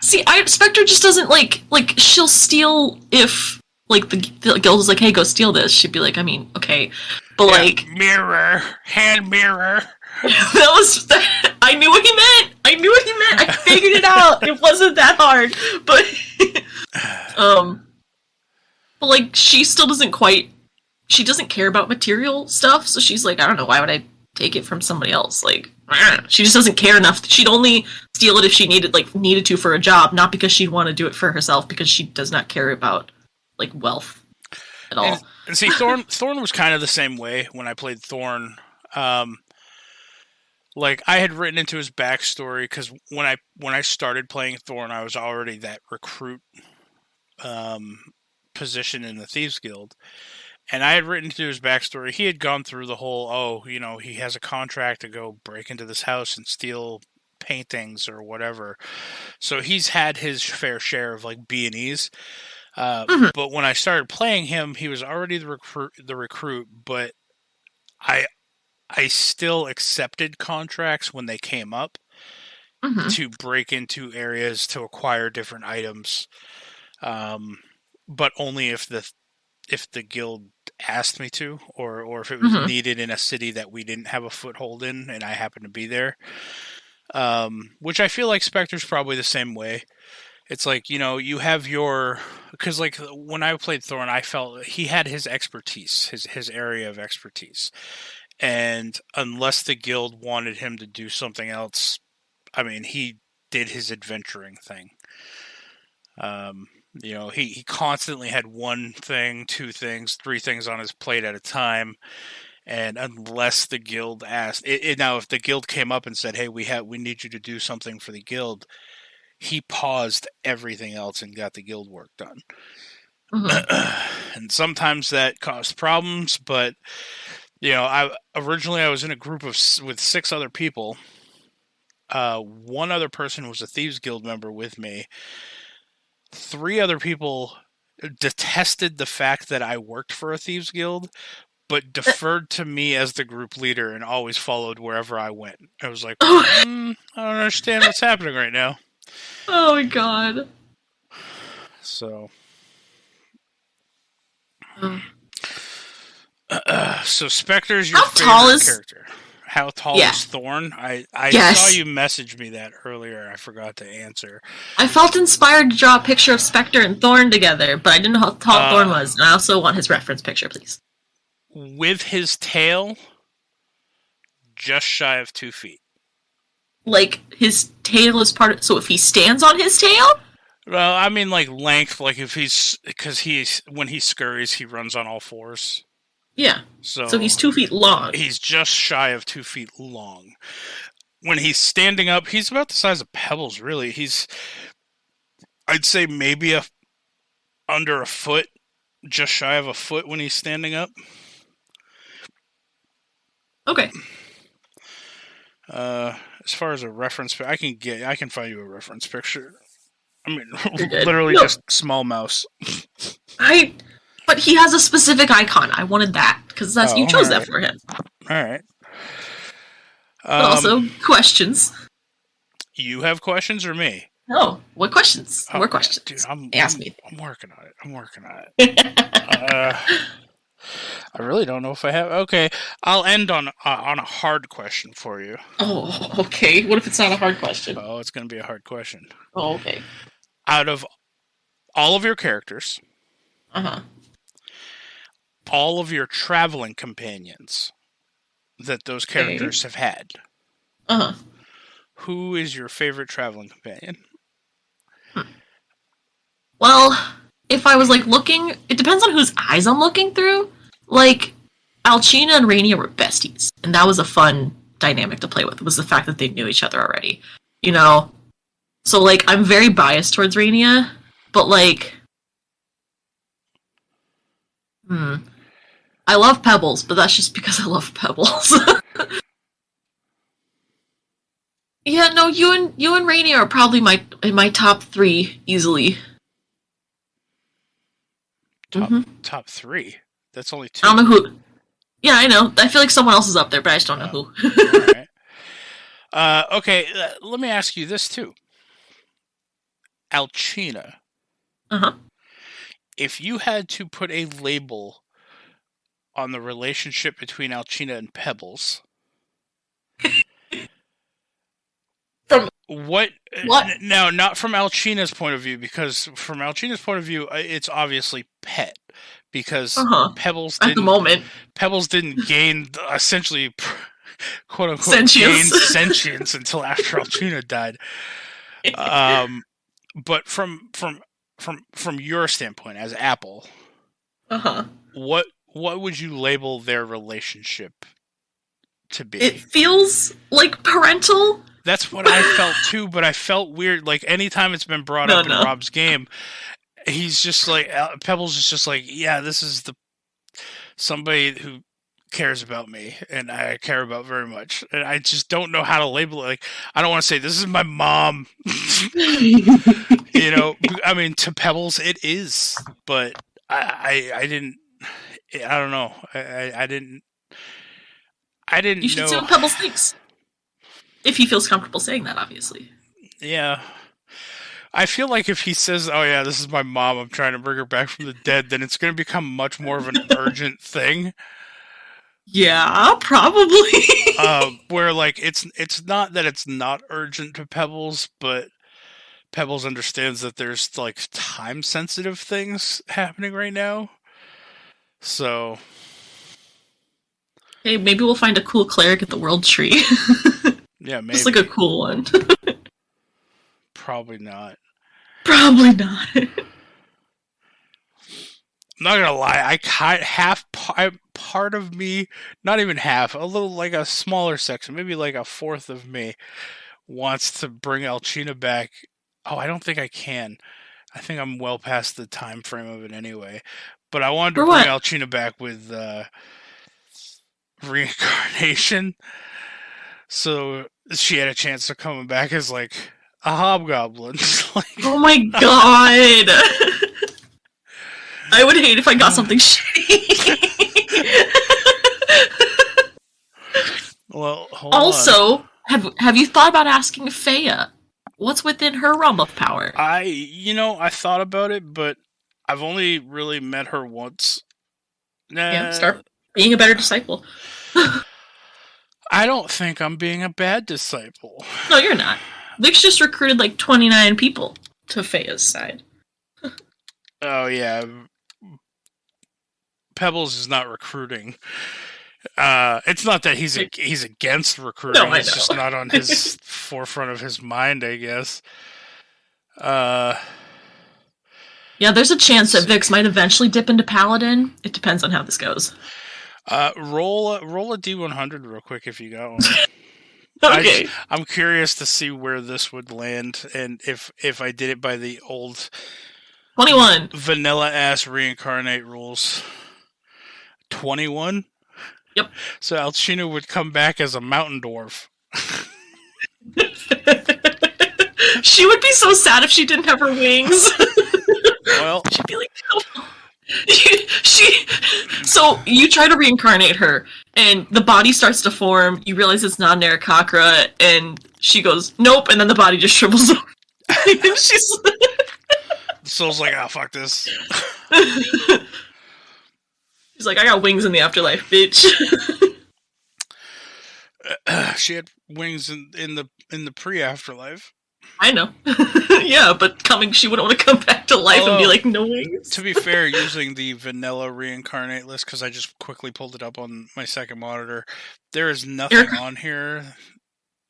C: See, Spectre just doesn't, like, she'll steal if, like, the guild is like, hey, go steal this. She'd be like, I mean, okay. But, like...
B: Hand mirror.
C: I knew what he meant! I figured it out! It wasn't that hard! But, but, like, she still doesn't she doesn't care about material stuff, so she's like, I don't know, why would I take it from somebody else? Like, she just doesn't care enough. She'd only steal it if she needed to for a job, not because she'd want to do it for herself, because she does not care about, like, wealth at all.
B: And see, Thorn was kind of the same way when I played Thorn. Like, I had written into his backstory, because when I started playing Thorn, I was already that recruit position in the Thieves Guild. And I had written into his backstory. He had gone through the whole, he has a contract to go break into this house and steal paintings or whatever. So he's had his fair share of, like, B&Es. But when I started playing him, he was already the recruit, but I still accepted contracts when they came up to break into areas to acquire different items. But only if the guild asked me to, or if it was needed in a city that we didn't have a foothold in and I happened to be there. Which I feel like Spectre's probably the same way. It's like, you have because, like, when I played Thorn, I felt he had his expertise, his area of expertise. And unless the guild wanted him to do something else, I mean, he did his adventuring thing. He constantly had one thing, two things, three things on his plate at a time. And unless the guild asked, now if the guild came up and said, "Hey, we need you to do something for the guild," he paused everything else and got the guild work done. And sometimes that caused problems, but I was in a group with 6 other people. One other person was a Thieves Guild member with me. 3 other people detested the fact that I worked for a Thieves Guild, but deferred to me as the group leader and always followed wherever I went. I was like, I don't understand what's happening right now.
C: Oh my god.
B: So... so Spectre's your favorite character. How tall is Thorn? I saw you message me that earlier. I forgot to answer.
C: I felt inspired to draw a picture of Spectre and Thorn together, but I didn't know how tall Thorn was. And I also want his reference picture, please.
B: With his tail, just shy of 2 feet.
C: Like, his tail is part of... So if he stands on his tail?
B: Well, I mean, like, length, like if he's... Because when he scurries, he runs on all 4s.
C: Yeah. So he's 2 feet long.
B: He's just shy of 2 feet long. When he's standing up, he's about the size of Pebbles, really. I'd say maybe under a foot, just shy of a foot when he's standing up.
C: Okay.
B: As far as a reference, I can find you a reference picture. I mean, literally just small mouse.
C: But he has a specific icon. I wanted that because you chose that for him.
B: All right.
C: But also questions.
B: You have questions or me?
C: No. What questions? More questions.
B: Dude,
C: Ask me.
B: I'm working on it. I really don't know if I have. Okay, I'll end on a hard question for you.
C: Oh, okay. What if it's not a hard question?
B: Oh, it's going to be a hard question.
C: Oh, okay.
B: Out of all of your characters, all of your traveling companions that those characters have had, who is your favorite traveling companion?
C: Well, if I was looking, it depends on whose eyes I'm looking through. Alcina and Rainia were besties, and that was a fun dynamic to play with. Was the fact that they knew each other already, So I'm very biased towards Rainia, but I love Pebbles, but that's just because I love Pebbles. Yeah, no, you and Rainia are probably in my top 3 easily.
B: Top 3? That's only 2.
C: I don't know who. Yeah, I know. I feel like someone else is up there, but I just don't know who.
B: All right. Okay, let me ask you this too. Alcina. If you had to put a label on the relationship between Alcina and Pebbles,
C: from
B: what? No, not from Alcina's point of view, because from Alcina's point of view, it's obviously pet. Because Pebbles didn't,
C: at the moment,
B: Pebbles didn't gain essentially, quote unquote,
C: sentience.
B: gain sentience until after Alcina died. But from your standpoint as Apple, what would you label their relationship to be?
C: It feels like parental.
B: That's what I felt too, but I felt weird. Anytime it's been brought up in Rob's game, he's just Pebbles is just yeah, this is somebody who cares about me and I care about very much. And I just don't know how to label it. I don't want to say this is my mom. I mean, to Pebbles it is, but I didn't, I don't know. I didn't
C: You should see what Pebbles thinks. If he feels comfortable saying that, obviously.
B: Yeah. I feel like if he says, "Oh yeah, this is my mom, I'm trying to bring her back from the dead," then it's going to become much more of an urgent thing.
C: Yeah, probably.
B: Where it's not that it's not urgent to Pebbles, but Pebbles understands that there's time sensitive things happening right now. So,
C: hey, maybe we'll find a cool cleric at the World Tree.
B: Yeah, maybe.
C: Just a cool one.
B: Probably not.
C: Probably not.
B: I'm not gonna lie. part of me, not even half, a little like a smaller section, maybe like a fourth of me, wants to bring Alcina back. Oh, I don't think I can. I think I'm well past the time frame of it anyway. But I wanted to
C: For
B: bring
C: what?
B: Alcina back with reincarnation, so she had a chance of coming back as like a hobgoblin. Like,
C: Oh my god! I would hate if I got something shitty.
B: well, hold on.
C: Also, have you thought about asking Faya? What's within her realm of power?
B: I thought about it, but I've only really met her once.
C: Yeah, start being a better disciple.
B: I don't think I'm being a bad disciple.
C: No, you're not. Vix just recruited like 29 people to Faya's side.
B: Oh yeah, Pebbles is not recruiting. It's not that he's against recruiting.
C: No, I
B: it's
C: know.
B: just not on his forefront of his mind, I guess.
C: Yeah, there's a chance that Vix might eventually dip into Paladin. It depends on how this goes.
B: Roll a D100 real quick if you got one.
C: Okay.
B: I'm curious to see where this would land, and if I did it by the old
C: 21.
B: vanilla ass reincarnate rules. 21.
C: Yep.
B: So Alcina would come back as a mountain dwarf.
C: She would be so sad if she didn't have her wings.
B: Well,
C: She'd be like, no. So you try to reincarnate her, and the body starts to form. You realize it's not an Aarakocra, and she goes, nope, and then the body just shrivels up. And she's
B: the soul's like, oh, fuck this.
C: She's like, I got wings in the afterlife, bitch.
B: She had wings in the pre-afterlife.
C: I know. Yeah, but she wouldn't want to come back to life and be like, no wings.
B: To be fair, using the vanilla reincarnate list, because I just quickly pulled it up on my second monitor, there is nothing on here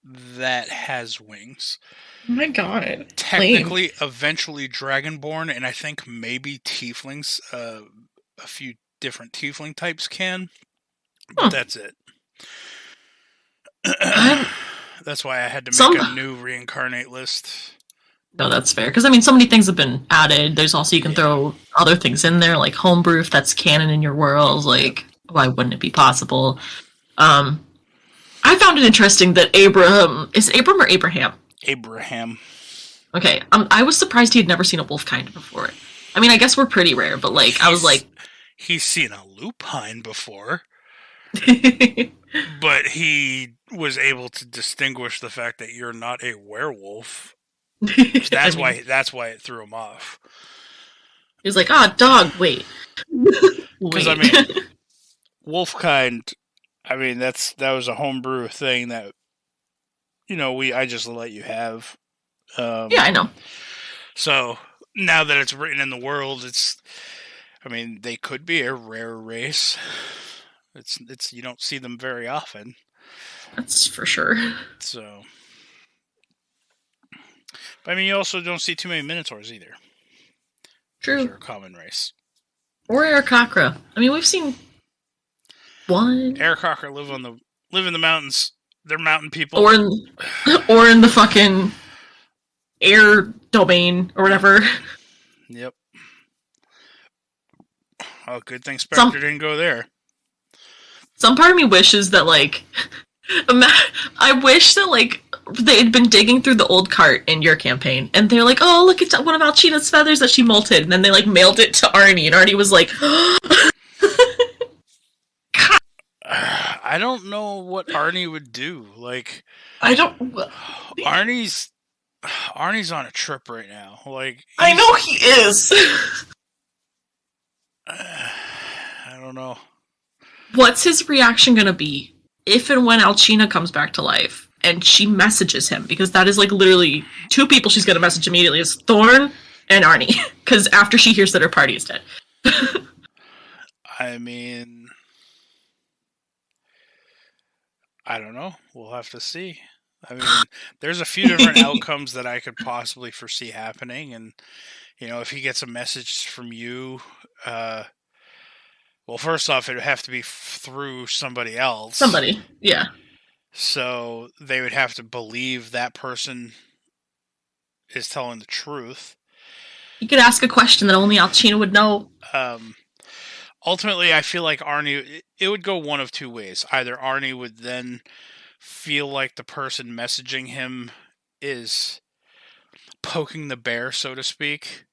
B: that has wings.
C: Oh my god.
B: Technically, eventually Dragonborn, and I think maybe Tieflings, a few different Tiefling types can, but that's it. That's why I had to make a new reincarnate list.
C: No, that's fair. Because, so many things have been added. There's also, you can throw other things in there, like homebrew, if that's canon in your world. Like, why wouldn't it be possible? I found it interesting that is Abram or Abraham?
B: Abraham.
C: Okay, I was surprised he had never seen a wolf kind before. I guess we're pretty rare, but, I was like...
B: He's seen a lupine before. But he was able to distinguish the fact that you're not a werewolf. That's why it threw him off.
C: He was like, dog, wait.
B: Because, wolfkind, that was a homebrew thing that, I just let you have.
C: Yeah, I know.
B: So, now that it's written in the world, they could be a rare race. It's you don't see them very often.
C: That's for sure.
B: So, but you also don't see too many Minotaurs either.
C: True.
B: They're a common race.
C: Or Aarakocra. We've seen one.
B: Aarakocra live in the mountains. They're mountain people.
C: Or in the fucking air domain or whatever.
B: Yep. Oh, good thing Spectre didn't go there.
C: Some part of me wishes that, I wish that, they'd been digging through the old cart in your campaign, and they're like, oh, look at one of Alcina's feathers that she molted, and then they, mailed it to Arnie, and Arnie was like,
B: I don't know what Arnie would do.
C: I don't...
B: Arnie's on a trip right now.
C: I know he is!
B: I don't know.
C: What's his reaction gonna be if and when Alcina comes back to life and she messages him? Because that is literally two people she's gonna message immediately is Thorn and Arnie. Because after she hears that her party is dead.
B: I don't know. We'll have to see. There's a few different outcomes that I could possibly foresee happening, and if he gets a message from you, Well, first off, it would have to be through somebody else.
C: Somebody, yeah.
B: So they would have to believe that person is telling the truth.
C: You could ask a question that only Alcina would know.
B: Ultimately, I feel like Arnie, it would go one of two ways. Either Arnie would then feel like the person messaging him is poking the bear, so to speak,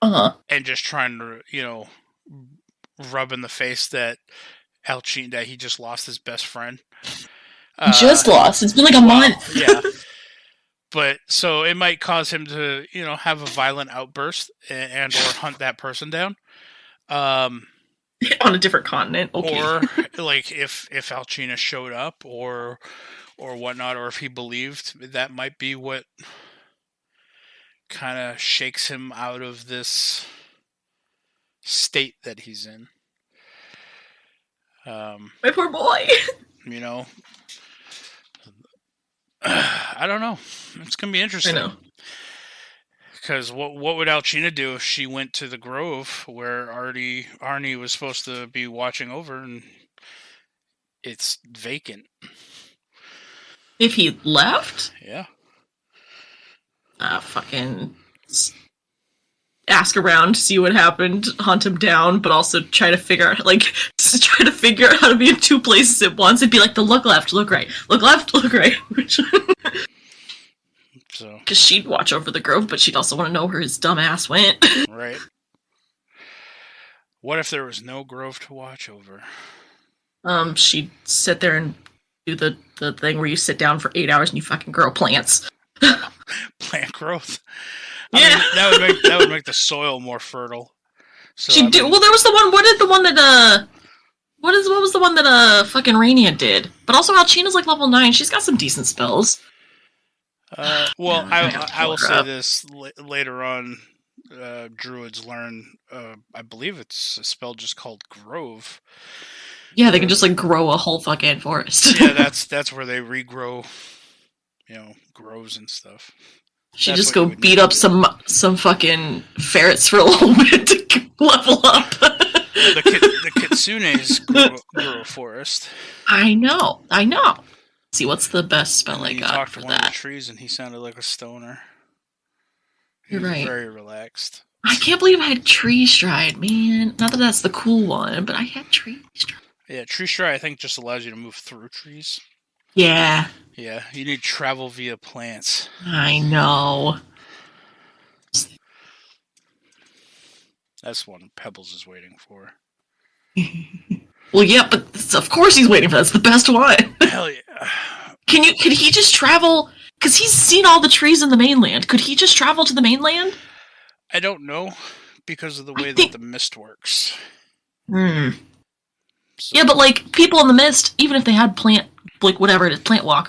B: and just trying to, rub in the face that Alcina, that he just lost his best friend.
C: Just lost. It's been like a month.
B: Yeah. But so it might cause him to, have a violent outburst and or hunt that person down.
C: On a different continent. Okay.
B: Or like if Alcina showed up or whatnot, or if he believed, that might be what kind of shakes him out of this state that he's in.
C: My poor boy.
B: I don't know. It's gonna be interesting.
C: I know.
B: Because what would Alcina do if she went to the Grove where Arnie was supposed to be watching over and it's vacant?
C: If he left?
B: Yeah.
C: Fucking ask around, see what happened, hunt him down, but also try to figure out how to be in two places at once and be like, look left, look right, look left, look right.
B: So,
C: because she'd watch over the Grove, but she'd also want to know where his dumb ass went.
B: Right. What if there was no Grove to watch over?
C: She'd sit there and do the thing where you sit down for 8 hours and you fucking grow plants.
B: Plant growth.
C: Yeah.
B: I mean, that would make the soil more fertile. So,
C: Well, there was the one. What was the one that fucking Rainier did? But also Alcina's like level 9. She's got some decent spells.
B: Well, I will say this later on. Druids learn. I believe it's a spell just called Grove.
C: Yeah, they can just like grow a whole fucking forest.
B: Yeah, that's where they regrow. Groves and stuff.
C: She just go beat up some fucking ferrets for a little bit to level up.
B: The kitsunes grow a forest.
C: I know. See, what's the best spell I got
B: talked
C: for
B: to one
C: that?
B: of the trees, and he sounded like a stoner.
C: You're right.
B: Very relaxed.
C: I can't believe I had Tree Stride, man. Not that that's the cool one, but I had Tree Stride.
B: Yeah, Tree Stride I think just allows you to move through trees.
C: Yeah.
B: Yeah, you need travel via plants.
C: I know.
B: That's one Pebbles is waiting for.
C: Well, yeah, but of course he's waiting for that. That's the best one.
B: Hell yeah.
C: Could he just travel? Because he's seen all the trees in the mainland. Could he just travel to the mainland?
B: I don't know, because of the way that the mist works.
C: So. Yeah, but like people in the mist, even if they had plant walk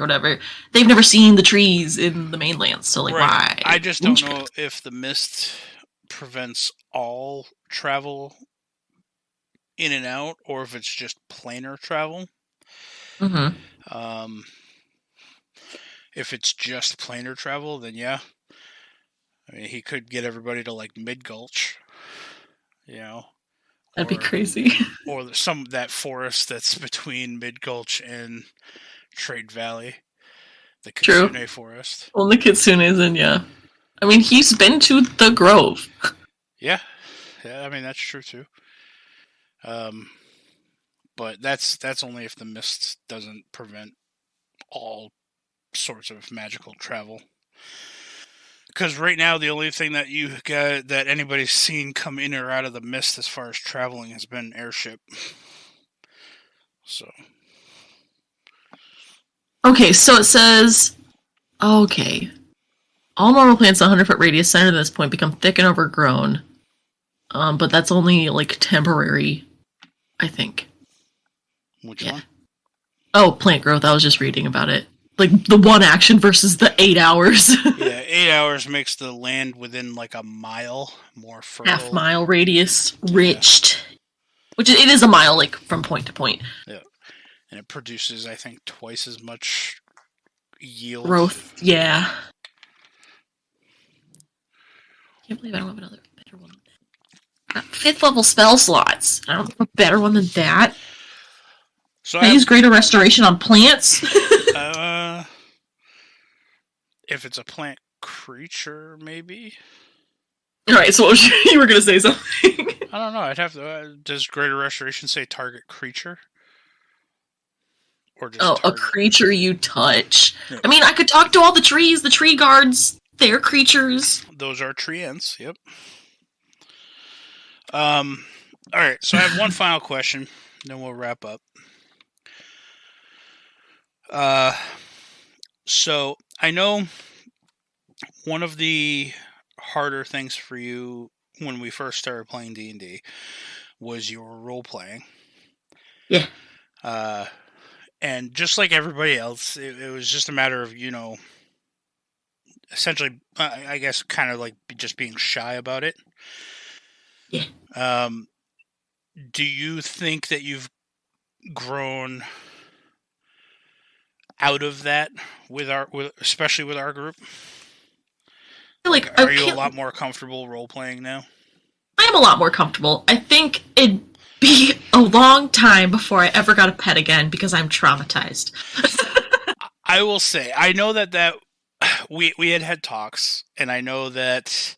C: or whatever, they've never seen the trees in the mainland. So like, why?
B: I just don't know if the mist prevents all travel in and out, or if it's just planar travel.
C: Mm-hmm.
B: If it's just planar travel, then yeah. I mean, he could get everybody to like Mid Gulch,
C: That'd be crazy.
B: Or that forest that's between Mid Gulch and Trade Valley, the Kitsune Forest.
C: Well, the Kitsune's in, yeah. I mean, he's been to the Grove.
B: Yeah. I mean that's true too. But that's only if the mist doesn't prevent all sorts of magical travel. Because right now, the only thing that that anybody's seen come in or out of the mist as far as traveling has been airship. So.
C: Okay, so it says, all normal plants in a 100-foot radius centered at this point become thick and overgrown. But that's only like temporary, I think.
B: Which one?
C: Oh, plant growth. I was just reading about it. Like the one action versus the 8 hours.
B: Yeah, 8 hours makes the land within like a mile more fertile.
C: Half-mile radius riched. Yeah. Which it is a mile, like, from point to point.
B: Yeah. And it produces, I think, twice as much yield.
C: Growth, yeah. Can't believe I don't have another better one. 5th level spell slots. I don't think a better one than that.
B: So
C: Can I use Greater Restoration on plants?
B: if it's a plant creature, maybe.
C: Alright, so you were going to say something.
B: I don't know. I'd have to. Does Greater Restoration say target creature? Or just
C: a creature you touch. Yeah. I mean, I could talk to all the trees, the tree guards. They're creatures.
B: Those are treants. Yep. All right. So I have one final question, then we'll wrap up. So I know one of the harder things for you when we first started playing D&D was your role playing.
C: Yeah.
B: And just like everybody else, it was just a matter of, essentially, I guess, kind of like just being shy about it.
C: Yeah.
B: Do you think that you've grown out of that especially with our group?
C: Like,
B: are you a lot more comfortable role playing now?
C: I am a lot more comfortable. I think it'd be a long time before I ever got a pet again because I'm traumatized.
B: I will say, I know that we had talks, and I know that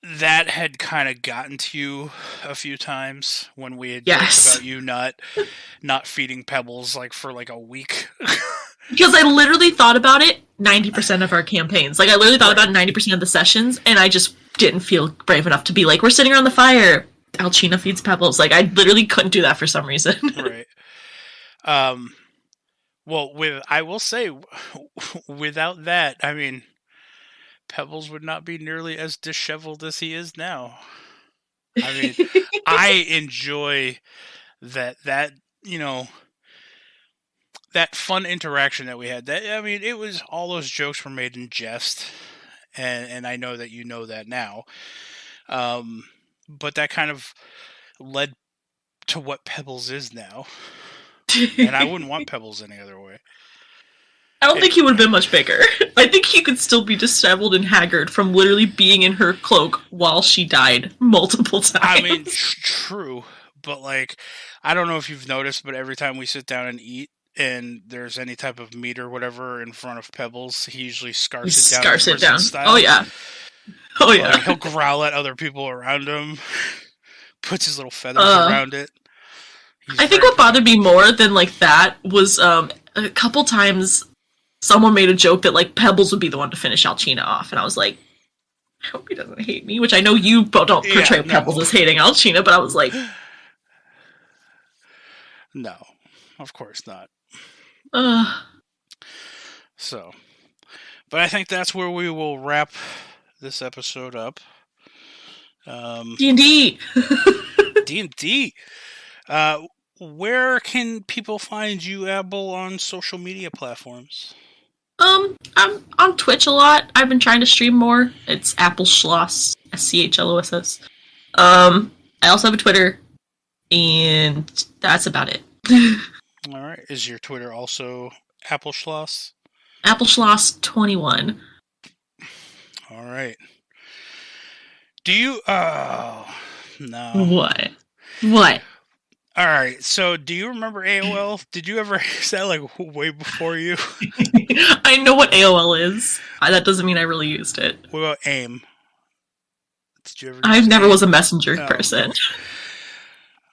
B: had kind of gotten to you a few times when we had talked about you not feeding Pebbles for a week.
C: Because I literally thought about it 90% of our campaigns. I literally thought about 90% of the sessions, and I just didn't feel brave enough to be we're sitting around the fire. Alcina feeds Pebbles. I literally couldn't do that for some reason.
B: Right. Well, I will say, without that, I mean, Pebbles would not be nearly as disheveled as he is now. I mean, I enjoy that fun interaction that we had. It was all those jokes were made in jest, and I know that you know that now. But that kind of led to what Pebbles is now. And I wouldn't want Pebbles any other way.
C: I don't think he would have been much bigger. I think he could still be disheveled and haggard from literally being in her cloak while she died multiple times.
B: I mean, true. But, I don't know if you've noticed, but every time we sit down and eat, and there's any type of meat or whatever in front of Pebbles, he usually scarfs it down. Style.
C: Oh, yeah. Oh, yeah.
B: He'll growl at other people around him, puts his little feathers around it.
C: I think what bothered me more than, that was a couple times someone made a joke that, Pebbles would be the one to finish Alcina off, and I was like, I hope he doesn't hate me, which I know you don't portray Pebbles as hating Alcina, but I was like...
B: No, of course not. So, but I think that's where we will wrap this episode up.
C: D&D!
B: D&D! Where can people find you, Abel, on social media platforms?
C: I'm on Twitch a lot. I've been trying to stream more. It's Appleschloss, SCHLOSS. I also have a Twitter, and that's about it.
B: All right. Is your Twitter also Appleschloss?
C: Appleschloss 21.
B: All right. Do you... Oh, no.
C: What? What?
B: All right. So, do you remember AOL? Did you ever use that way before you?
C: I know what AOL is. That doesn't mean I really used it.
B: What about AIM? Did you ever?
C: I never was a messenger person.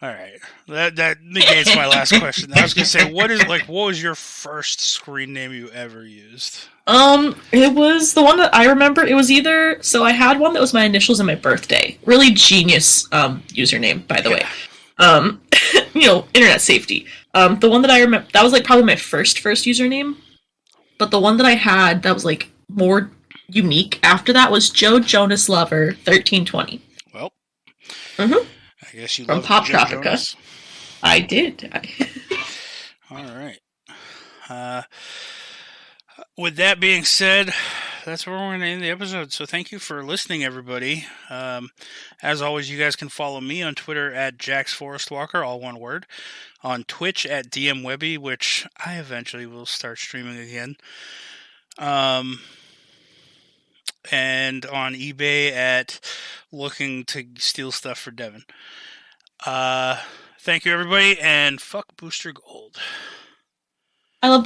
B: All right. That negates my last question. I was gonna say, what was your first screen name you ever used?
C: It was the one that I remember. It was so I had one that was my initials and my birthday. Really genius username, by the way. Internet safety. The one that I remember, that was probably my first username. But the one that I had that was more unique after that was Joe Jonas Lover 1320.
B: Well, I guess you
C: from Pop Tropica. I did.
B: All right. With that being said, that's where we're going to end the episode. So thank you for listening, everybody. As always, you guys can follow me on Twitter at JaxForestWalker, all one word. On Twitch at DMWebby, which I eventually will start streaming again. and on eBay at looking to steal stuff for Devin. Thank you, everybody, and fuck Booster Gold.
C: I love